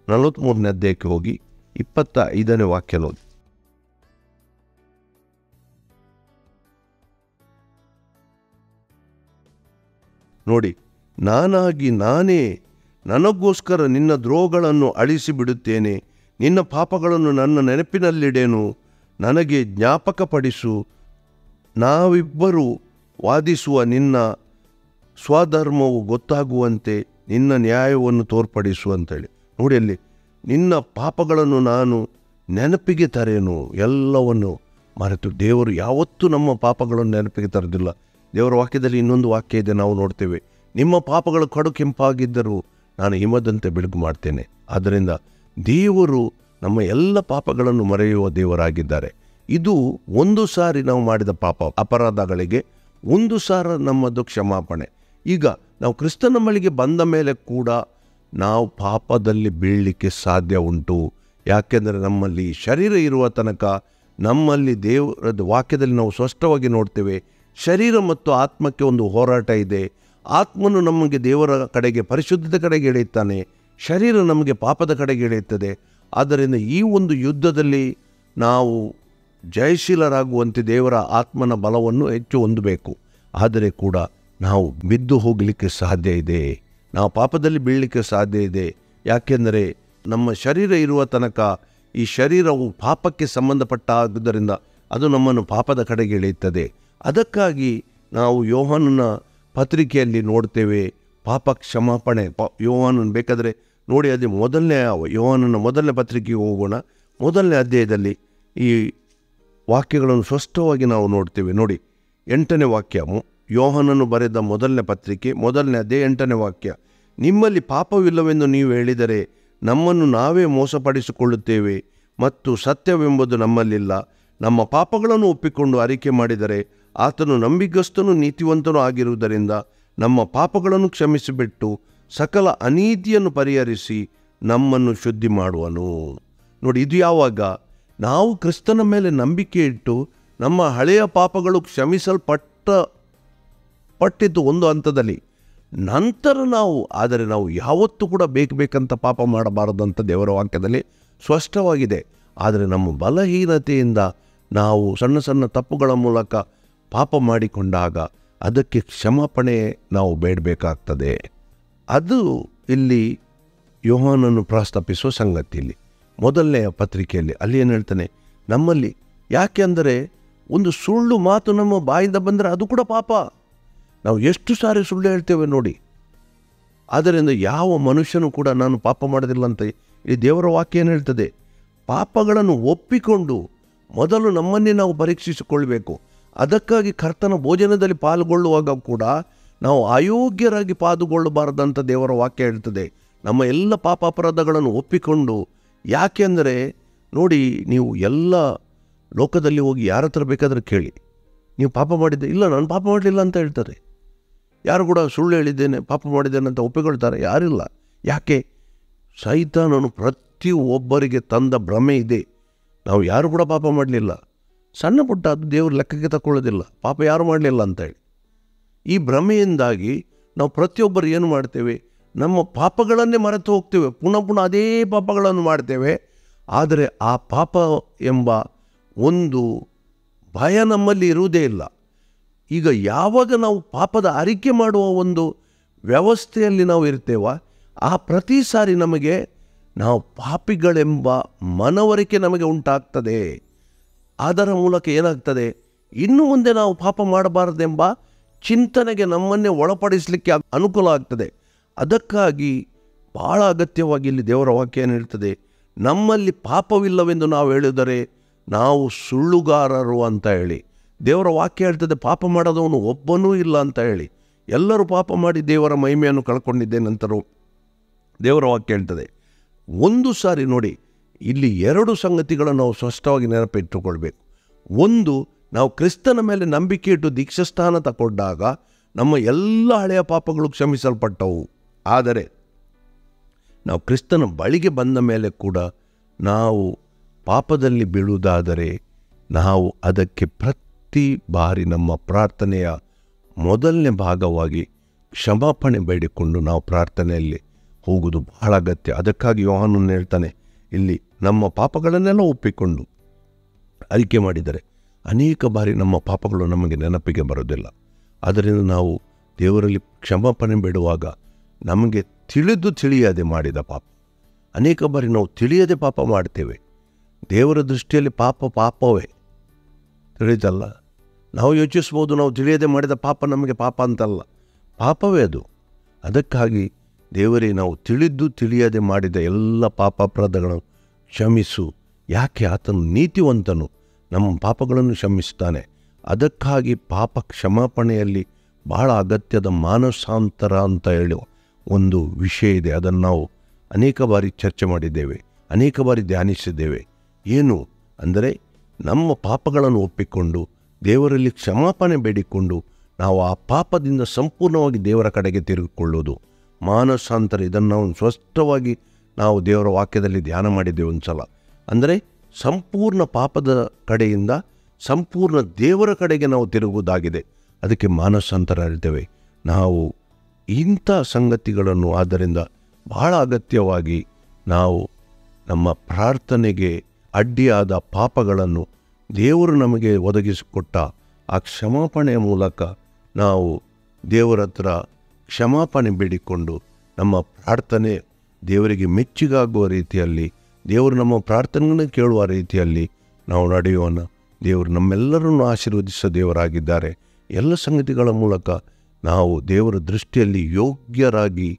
43ನೇ ಅಧ್ಯಾಯಕ್ಕೆ ಹೋಗಿ 25ನೇ ವಾಕ್ಯ ನೋಡಿ. ನೋಡಿ, ನಾನಾಗಿ ನಾನೇ ನನಗೋಸ್ಕರ ನಿನ್ನ ದ್ರೋಹಗಳನ್ನು ಅಳಿಸಿಬಿಡುತ್ತೇನೆ, ನಿನ್ನ ಪಾಪಗಳನ್ನು ನನ್ನ ನೆನಪಿನಲ್ಲಿಡೇನು, ನನಗೆ ಜ್ಞಾಪಕಪಡಿಸು, ನಾವಿಬ್ಬರು ವಾದಿಸುವ ನಿನ್ನ ಸ್ವಧರ್ಮವು ಗೊತ್ತಾಗುವಂತೆ ನಿನ್ನ ನ್ಯಾಯವನ್ನು ತೋರ್ಪಡಿಸು ಅಂತೇಳಿ. ನೋಡಿ ಅಲ್ಲಿ, ನಿನ್ನ ಪಾಪಗಳನ್ನು ನಾನು ನೆನಪಿಗೆ ತರೇನು, ಎಲ್ಲವನ್ನು ಮರೆತು. ದೇವರು ಯಾವತ್ತೂ ನಮ್ಮ ಪಾಪಗಳನ್ನು ನೆನಪಿಗೆ ತರೋದಿಲ್ಲ. ದೇವರ ವಾಕ್ಯದಲ್ಲಿ ಇನ್ನೊಂದು ವಾಕ್ಯ ಇದೆ, ನಾವು ನೋಡ್ತೇವೆ, ನಿಮ್ಮ ಪಾಪಗಳು ಕಡು ಕೆಂಪಾಗಿದ್ದರೂ ನಾನು ಹಿಮದಂತೆ ಬೆಳಕು ಮಾಡ್ತೇನೆ. ಆದ್ದರಿಂದ ದೇವರು ನಮ್ಮ ಎಲ್ಲ ಪಾಪಗಳನ್ನು ಮರೆಯುವ ದೇವರಾಗಿದ್ದಾರೆ. ಇದು ಒಂದು ಸಾರಿ ನಾವು ಮಾಡಿದ ಅಪರಾಧಗಳಿಗೆ ಒಂದು ಸಾರ ನಮ್ಮದು ಕ್ಷಮಾಪಣೆ. ಈಗ ನಾವು ಕ್ರಿಸ್ತನ ಬಳಿಗೆ ಬಂದ ಮೇಲೆ ಕೂಡ ನಾವು ಪಾಪದಲ್ಲಿ ಬೀಳಲಿಕ್ಕೆ ಸಾಧ್ಯ ಉಂಟು. ಯಾಕೆಂದರೆ ನಮ್ಮಲ್ಲಿ ಶರೀರ ಇರುವ ತನಕ ನಮ್ಮಲ್ಲಿ ದೇವರದ ವಾಕ್ಯದಲ್ಲಿ ನಾವು ಸ್ಪಷ್ಟವಾಗಿ ನೋಡ್ತೇವೆ, ಶರೀರ ಮತ್ತು ಆತ್ಮಕ್ಕೆ ಒಂದು ಹೋರಾಟ ಇದೆ. ಆತ್ಮನು ನಮಗೆ ದೇವರ ಕಡೆಗೆ, ಪರಿಶುದ್ಧತೆ ಕಡೆಗೆ ಎಳೆಯುತ್ತಾನೆ, ಶರೀರ ನಮಗೆ ಪಾಪದ ಕಡೆಗೆ ಎಳೆಯುತ್ತದೆ. ಆದ್ದರಿಂದ ಈ ಒಂದು ಯುದ್ಧದಲ್ಲಿ ನಾವು ಜಯಶೀಲರಾಗುವಂತೆ ದೇವರ ಆತ್ಮನ ಬಲವನ್ನು ಹೆಚ್ಚು ಹೊಂದಬೇಕು. ಆದರೆ ಕೂಡ ನಾವು ಬಿದ್ದು ಹೋಗಲಿಕ್ಕೆ ಸಾಧ್ಯ ಇದೆ, ನಾವು ಪಾಪದಲ್ಲಿ ಬೀಳಲಿಕ್ಕೆ ಸಾಧ್ಯ ಇದೆ. ಯಾಕೆಂದರೆ ನಮ್ಮ ಶರೀರ ಇರುವ ತನಕ ಈ ಶರೀರವು ಪಾಪಕ್ಕೆ ಸಂಬಂಧಪಟ್ಟಾದ್ದರಿಂದ ಅದು ನಮ್ಮನ್ನು ಪಾಪದ ಕಡೆಗೆ ಎಳೆಯುತ್ತದೆ. ಅದಕ್ಕಾಗಿ ನಾವು ಯೋಹಾನನ ಪತ್ರಿಕೆಯಲ್ಲಿ ನೋಡ್ತೇವೆ ಪಾಪ ಕ್ಷಮಾಪಣೆ. ಯೋಹಾನನ ಬೇಕಾದರೆ ನೋಡಿ, ಅದೇ ಯೋಹಾನನ ಮೊದಲನೇ ಪತ್ರಿಕೆಗೆ ಹೋಗೋಣ. ಮೊದಲನೇ ಅಧ್ಯಾಯದಲ್ಲಿ ಈ ವಾಕ್ಯಗಳನ್ನು ಸ್ಪಷ್ಟವಾಗಿ ನಾವು ನೋಡ್ತೇವೆ. ನೋಡಿ, 8ನೇ ವಾಕ್ಯ, ಯೋಹಾನನು ಬರೆದ ಮೊದಲನೇ ಪತ್ರಿಕೆ 1ನೇ ಅಧ್ಯಾಯ 8ನೇ ವಾಕ್ಯ. ನಿಮ್ಮಲ್ಲಿ ಪಾಪವಿಲ್ಲವೆಂದು ನೀವು ಹೇಳಿದರೆ ನಮ್ಮನ್ನು ನಾವೇ ಮೋಸಪಡಿಸಿಕೊಳ್ಳುತ್ತೇವೆ ಮತ್ತು ಸತ್ಯವೆಂಬುದು ನಮ್ಮಲ್ಲಿಲ್ಲ. ನಮ್ಮ ಪಾಪಗಳನ್ನು ಒಪ್ಪಿಕೊಂಡು ಅರಿಕೆ ಮಾಡಿದರೆ ಆತನು ನಂಬಿಗಸ್ತನೂ ನೀತಿವಂತನೂ ಆಗಿರುವುದರಿಂದ ನಮ್ಮ ಪಾಪಗಳನ್ನು ಕ್ಷಮಿಸಿಬಿಟ್ಟು ಸಕಲ ಅನೀತಿಯನ್ನು ಪರಿಹರಿಸಿ ನಮ್ಮನ್ನು ಶುದ್ಧಿ ಮಾಡುವನು. ನೋಡಿ, ಇದು ಯಾವಾಗ ನಾವು ಕ್ರಿಸ್ತನ ಮೇಲೆ ನಂಬಿಕೆ ಇಟ್ಟು ನಮ್ಮ ಹಳೆಯ ಪಾಪಗಳು ಕ್ಷಮಿಸಲ್ಪಟ್ಟಿತು ಒಂದು ಹಂತದಲ್ಲಿ, ನಂತರ ಆದರೆ ನಾವು ಯಾವತ್ತೂ ಕೂಡ ಬೇಕಂತ ಪಾಪ ಮಾಡಬಾರದಂತ ದೇವರ ವಾಕ್ಯದಲ್ಲಿ ಸ್ಪಷ್ಟವಾಗಿದೆ. ಆದರೆ ನಮ್ಮ ಬಲಹೀನತೆಯಿಂದ ನಾವು ಸಣ್ಣ ಸಣ್ಣ ತಪ್ಪುಗಳ ಮೂಲಕ ಪಾಪ ಮಾಡಿಕೊಂಡಾಗ ಅದಕ್ಕೆ ಕ್ಷಮಾಪಣೆ ನಾವು ಬೇಡಬೇಕಾಗ್ತದೆ. ಅದು ಇಲ್ಲಿ ಯೋಹಾನನು ಪ್ರಸ್ತಾಪಿಸುವ ಸಂಗತಿಯಲ್ಲಿ ಮೊದಲನೆಯ ಪತ್ರಿಕೆಯಲ್ಲಿ ಅಲ್ಲಿ ಏನು ಹೇಳ್ತಾನೆ, ನಮ್ಮಲ್ಲಿ ಯಾಕೆ ಅಂದರೆ ಒಂದು ಸುಳ್ಳು ಮಾತು ನಮ್ಮ ಬಾಯಿಂದ ಬಂದರೆ ಅದು ಕೂಡ ಪಾಪ. ನಾವು ಎಷ್ಟು ಸಾರಿ ಸುಳ್ಳು ಹೇಳ್ತೇವೆ ನೋಡಿ. ಆದ್ದರಿಂದ ಯಾವ ಮನುಷ್ಯನೂ ಕೂಡ ನಾನು ಪಾಪ ಮಾಡೋದಿಲ್ಲ ಅಂತ ಈ ದೇವರ ವಾಕ್ಯ ಏನು ಹೇಳ್ತದೆ, ಪಾಪಗಳನ್ನು ಒಪ್ಪಿಕೊಂಡು ಮೊದಲು ನಮ್ಮನ್ನೇ ನಾವು ಪರೀಕ್ಷಿಸಿಕೊಳ್ಬೇಕು. ಅದಕ್ಕಾಗಿ ಕರ್ತನ ಭೋಜನದಲ್ಲಿ ಪಾಲ್ಗೊಳ್ಳುವಾಗ ಕೂಡ ನಾವು ಅಯೋಗ್ಯರಾಗಿ ಪಾಲ್ಗೊಳ್ಳಬಾರದಂತ ದೇವರ ವಾಕ್ಯ ಹೇಳ್ತದೆ. ನಮ್ಮ ಎಲ್ಲ ಪಾಪ ಅಪರಾಧಗಳನ್ನು ಒಪ್ಪಿಕೊಂಡು, ಯಾಕೆಂದರೆ ನೋಡಿ, ನೀವು ಎಲ್ಲ ಲೋಕದಲ್ಲಿ ಹೋಗಿ ಯಾರ ಹತ್ರ ಬೇಕಾದರೆ ಕೇಳಿ, ನೀವು ಪಾಪ ಮಾಡಿದ್ದೆ, ಇಲ್ಲ ನಾನು ಪಾಪ ಮಾಡಲಿಲ್ಲ ಅಂತ ಹೇಳ್ತಾರೆ. ಯಾರು ಕೂಡ ಸುಳ್ಳು ಹೇಳಿದ್ದೇನೆ ಪಾಪ ಮಾಡಿದ್ದೇನೆ ಅಂತ ಒಪ್ಪಿಕೊಳ್ತಾರೆ? ಯಾರಿಲ್ಲ. ಯಾಕೆ? ಸೈತಾನನು ಪ್ರತಿಯೊಬ್ಬರಿಗೆ ತಂದ ಭ್ರಮೆ ಇದೆ, ನಾವು ಯಾರು ಕೂಡ ಪಾಪ ಮಾಡಲಿಲ್ಲ, ಸಣ್ಣ ಪುಟ್ಟ ಅದು ದೇವರು ಲೆಕ್ಕಕ್ಕೆ ತಗೊಳ್ಳೋದಿಲ್ಲ, ಪಾಪ ಯಾರು ಮಾಡಲಿಲ್ಲ ಅಂತೇಳಿ. ಈ ಭ್ರಮೆಯಿಂದಾಗಿ ನಾವು ಪ್ರತಿಯೊಬ್ಬರು ಏನು ಮಾಡ್ತೇವೆ, ನಮ್ಮ ಪಾಪಗಳನ್ನೇ ಮರೆತು ಹೋಗ್ತೇವೆ, ಪುನಃ ಅದೇ ಪಾಪಗಳನ್ನು ಮಾಡ್ತೇವೆ. ಆದರೆ ಆ ಪಾಪ ಎಂಬ ಒಂದು ಭಯ ನಮ್ಮಲ್ಲಿ ಇರುವುದೇ ಇಲ್ಲ. ಈಗ ಯಾವಾಗ ನಾವು ಪಾಪದ ಅರಿಕೆ ಮಾಡುವ ಒಂದು ವ್ಯವಸ್ಥೆಯಲ್ಲಿ ನಾವು ಇರ್ತೇವ, ಆ ಪ್ರತಿ ಸಾರಿ ನಮಗೆ ನಾವು ಪಾಪಿಗಳೆಂಬ ಮನವರಿಕೆ ನಮಗೆ ಉಂಟಾಗ್ತದೆ. ಅದರ ಮೂಲಕ ಏನಾಗ್ತದೆ, ಇನ್ನು ಮುಂದೆ ನಾವು ಪಾಪ ಮಾಡಬಾರದೆಂಬ ಚಿಂತನೆಗೆ ನಮ್ಮನ್ನೇ ಒಳಪಡಿಸಲಿಕ್ಕೆ ಅನುಕೂಲ ಆಗ್ತದೆ. ಅದಕ್ಕಾಗಿ ಬಹಳ ಅಗತ್ಯವಾಗಿ ಇಲ್ಲಿ ದೇವರ ವಾಕ್ಯ ಏನು ಹೇಳ್ತದೆ, ನಮ್ಮಲ್ಲಿ ಪಾಪವಿಲ್ಲವೆಂದು ನಾವು ಹೇಳಿದರೆ ನಾವು ಸುಳ್ಳುಗಾರರು ಅಂತ ಹೇಳಿ. ದೇವರ ವಾಕ್ಯ ಹೇಳ್ತದೆ ಪಾಪ ಮಾಡೋದವನು ಒಬ್ಬನೂ ಇಲ್ಲ ಅಂತ ಹೇಳಿ. ಎಲ್ಲರೂ ಪಾಪ ಮಾಡಿ ದೇವರ ಮಹಿಮೆಯನ್ನು ಕಳ್ಕೊಂಡಿದ್ದೆ ನಂತರ ದೇವರ ವಾಕ್ಯ ಹೇಳ್ತದೆ. ಒಂದು ಸಾರಿ ನೋಡಿ, ಇಲ್ಲಿ 2 ಸಂಗತಿಗಳನ್ನು ನಾವು ಸ್ಪಷ್ಟವಾಗಿ ನೆನಪಿಟ್ಟುಕೊಳ್ಬೇಕು. ಒಂದು, ನಾವು ಕ್ರಿಸ್ತನ ಮೇಲೆ ನಂಬಿಕೆ ಇಟ್ಟು ದೀಕ್ಷಾಸ್ಥಾನ ತಗೊಂಡಾಗ ನಮ್ಮ ಎಲ್ಲ ಹಳೆಯ ಪಾಪಗಳು ಕ್ಷಮಿಸಲ್ಪಟ್ಟವು. ಆದರೆ ನಾವು ಕ್ರಿಸ್ತನ ಬಳಿಗೆ ಬಂದ ಮೇಲೆ ಕೂಡ ನಾವು ಪಾಪದಲ್ಲಿ ಬೀಳುವುದಾದರೆ ನಾವು ಅದಕ್ಕೆ ಪ್ರತಿ ಬಾರಿ ನಮ್ಮ ಪ್ರಾರ್ಥನೆಯ ಮೊದಲನೇ ಭಾಗವಾಗಿ ಕ್ಷಮಾಪಣೆ ಬೇಡಿಕೊಂಡು ನಾವು ಪ್ರಾರ್ಥನೆಯಲ್ಲಿ ಹೋಗುವುದು ಬಹಳ ಅಗತ್ಯ. ಅದಕ್ಕಾಗಿ ಯೋಹಾನನು ಹೇಳ್ತಾನೆ ಇಲ್ಲಿ, ನಮ್ಮ ಪಾಪಗಳನ್ನೆಲ್ಲ ಒಪ್ಪಿಕೊಂಡು ಅರಿಕೆ ಮಾಡಿದರೆ ಅನೇಕ ಬಾರಿ ನಮ್ಮ ಪಾಪಗಳು ನಮಗೆ ನೆನಪಿಗೆ ಬರೋದಿಲ್ಲ. ಆದ್ದರಿಂದ ನಾವು ದೇವರಲ್ಲಿ ಕ್ಷಮಾಪಣೆ ಬೇಡುವಾಗ ನಮಗೆ ತಿಳಿಯದೆ ಮಾಡಿದ ಪಾಪ, ಅನೇಕ ಬಾರಿ ನಾವು ತಿಳಿಯದೆ ಪಾಪ ಮಾಡ್ತೇವೆ. ದೇವರ ದೃಷ್ಟಿಯಲ್ಲಿ ಪಾಪವೇ ತಿಳಿದಲ್ಲ. ನಾವು ಯೋಚಿಸ್ಬೋದು, ನಾವು ತಿಳಿಯದೆ ಮಾಡಿದ ಪಾಪ ನಮಗೆ ಪಾಪ ಅಂತಲ್ಲ, ಪಾಪವೇ ಅದು. ಅದಕ್ಕಾಗಿ ದೇವರೇ, ನಾವು ತಿಳಿದು ತಿಳಿಯದೆ ಮಾಡಿದ ಎಲ್ಲ ಪಾಪಾಪರಾಧಗಳನ್ನು ಕ್ಷಮಿಸು. ಯಾಕೆ? ಆತನು ನೀತಿವಂತನು, ನಮ್ಮ ಪಾಪಗಳನ್ನು ಕ್ಷಮಿಸ್ತಾನೆ. ಅದಕ್ಕಾಗಿ ಪಾಪ ಕ್ಷಮಾಪಣೆಯಲ್ಲಿ ಬಹಳ ಅಗತ್ಯದ ಮಾನಸಾಂತರ ಅಂತ ಹೇಳಿ ಒಂದು ವಿಷಯ ಇದೆ. ಅದನ್ನು ನಾವು ಅನೇಕ ಬಾರಿ ಚರ್ಚೆ ಮಾಡಿದ್ದೇವೆ, ಅನೇಕ ಬಾರಿ ಧ್ಯಾನಿಸಿದ್ದೇವೆ. ಏನು ಅಂದರೆ, ನಮ್ಮ ಪಾಪಗಳನ್ನು ಒಪ್ಪಿಕೊಂಡು ದೇವರಲ್ಲಿ ಕ್ಷಮಾಪಣೆ ಬೇಡಿಕೊಂಡು ನಾವು ಆ ಪಾಪದಿಂದ ಸಂಪೂರ್ಣವಾಗಿ ದೇವರ ಕಡೆಗೆ ತಿರುಗಿಕೊಳ್ಳೋದು ಮಾನಸಾಂತರ. ಇದನ್ನು ನಾವು ಸ್ಪಷ್ಟವಾಗಿ ನಾವು ದೇವರ ವಾಕ್ಯದಲ್ಲಿ ಧ್ಯಾನ ಮಾಡಿದ್ದೇವೆ ಒಂದು ಸಲ. ಅಂದರೆ ಸಂಪೂರ್ಣ ಪಾಪದ ಕಡೆಯಿಂದ ಸಂಪೂರ್ಣ ದೇವರ ಕಡೆಗೆ ನಾವು ತಿರುಗುವುದಾಗಿದೆ. ಅದಕ್ಕೆ ಮಾನಸಾಂತರ ಹೇಳ್ತೇವೆ ನಾವು. ಇಂಥ ಸಂಗತಿಗಳನ್ನು ಆದ್ದರಿಂದ ಬಹಳ ಅಗತ್ಯವಾಗಿ ನಾವು ನಮ್ಮ ಪ್ರಾರ್ಥನೆಗೆ ಅಡ್ಡಿಯಾದ ಪಾಪಗಳನ್ನು ದೇವರು ನಮಗೆ ಒದಗಿಸಿಕೊಟ್ಟ ಆ ಕ್ಷಮಾಪಣೆಯ ಮೂಲಕ ನಾವು ದೇವರ ಹತ್ರ ಕ್ಷಮಾಪಣೆ ಬೇಡಿಕೊಂಡು ನಮ್ಮ ಪ್ರಾರ್ಥನೆ ದೇವರಿಗೆ ಮೆಚ್ಚುಗಾಗುವ ರೀತಿಯಲ್ಲಿ, ದೇವರು ನಮ್ಮ ಪ್ರಾರ್ಥನೆಯನ್ನು ಕೇಳುವ ರೀತಿಯಲ್ಲಿ ನಾವು ನಡೆಯೋಣ. ದೇವರು ನಮ್ಮೆಲ್ಲರನ್ನು ಆಶೀರ್ವದಿಸೋ ದೇವರಾಗಿದ್ದಾರೆ. ಎಲ್ಲ ಸಂಗತಿಗಳ ಮೂಲಕ ನಾವು ದೇವರ ದೃಷ್ಟಿಯಲ್ಲಿ ಯೋಗ್ಯರಾಗಿ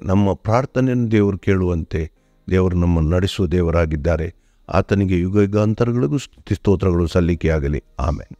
ನಮ್ಮ ಪ್ರಾರ್ಥನೆಯನ್ನು ದೇವರು ಕೇಳುವಂತೆ ದೇವರು ನಮ್ಮನ್ನು ನಡೆಸುವ ದೇವರಾಗಿದ್ದಾರೆ. ಆತನಿಗೆ ಯುಗ ಯುಗಾಂತರಗಳಿಗೂ ಸ್ತೋತ್ರಗಳು ಸಲ್ಲಿಕೆಯಾಗಲಿ. ಆಮೆನ್.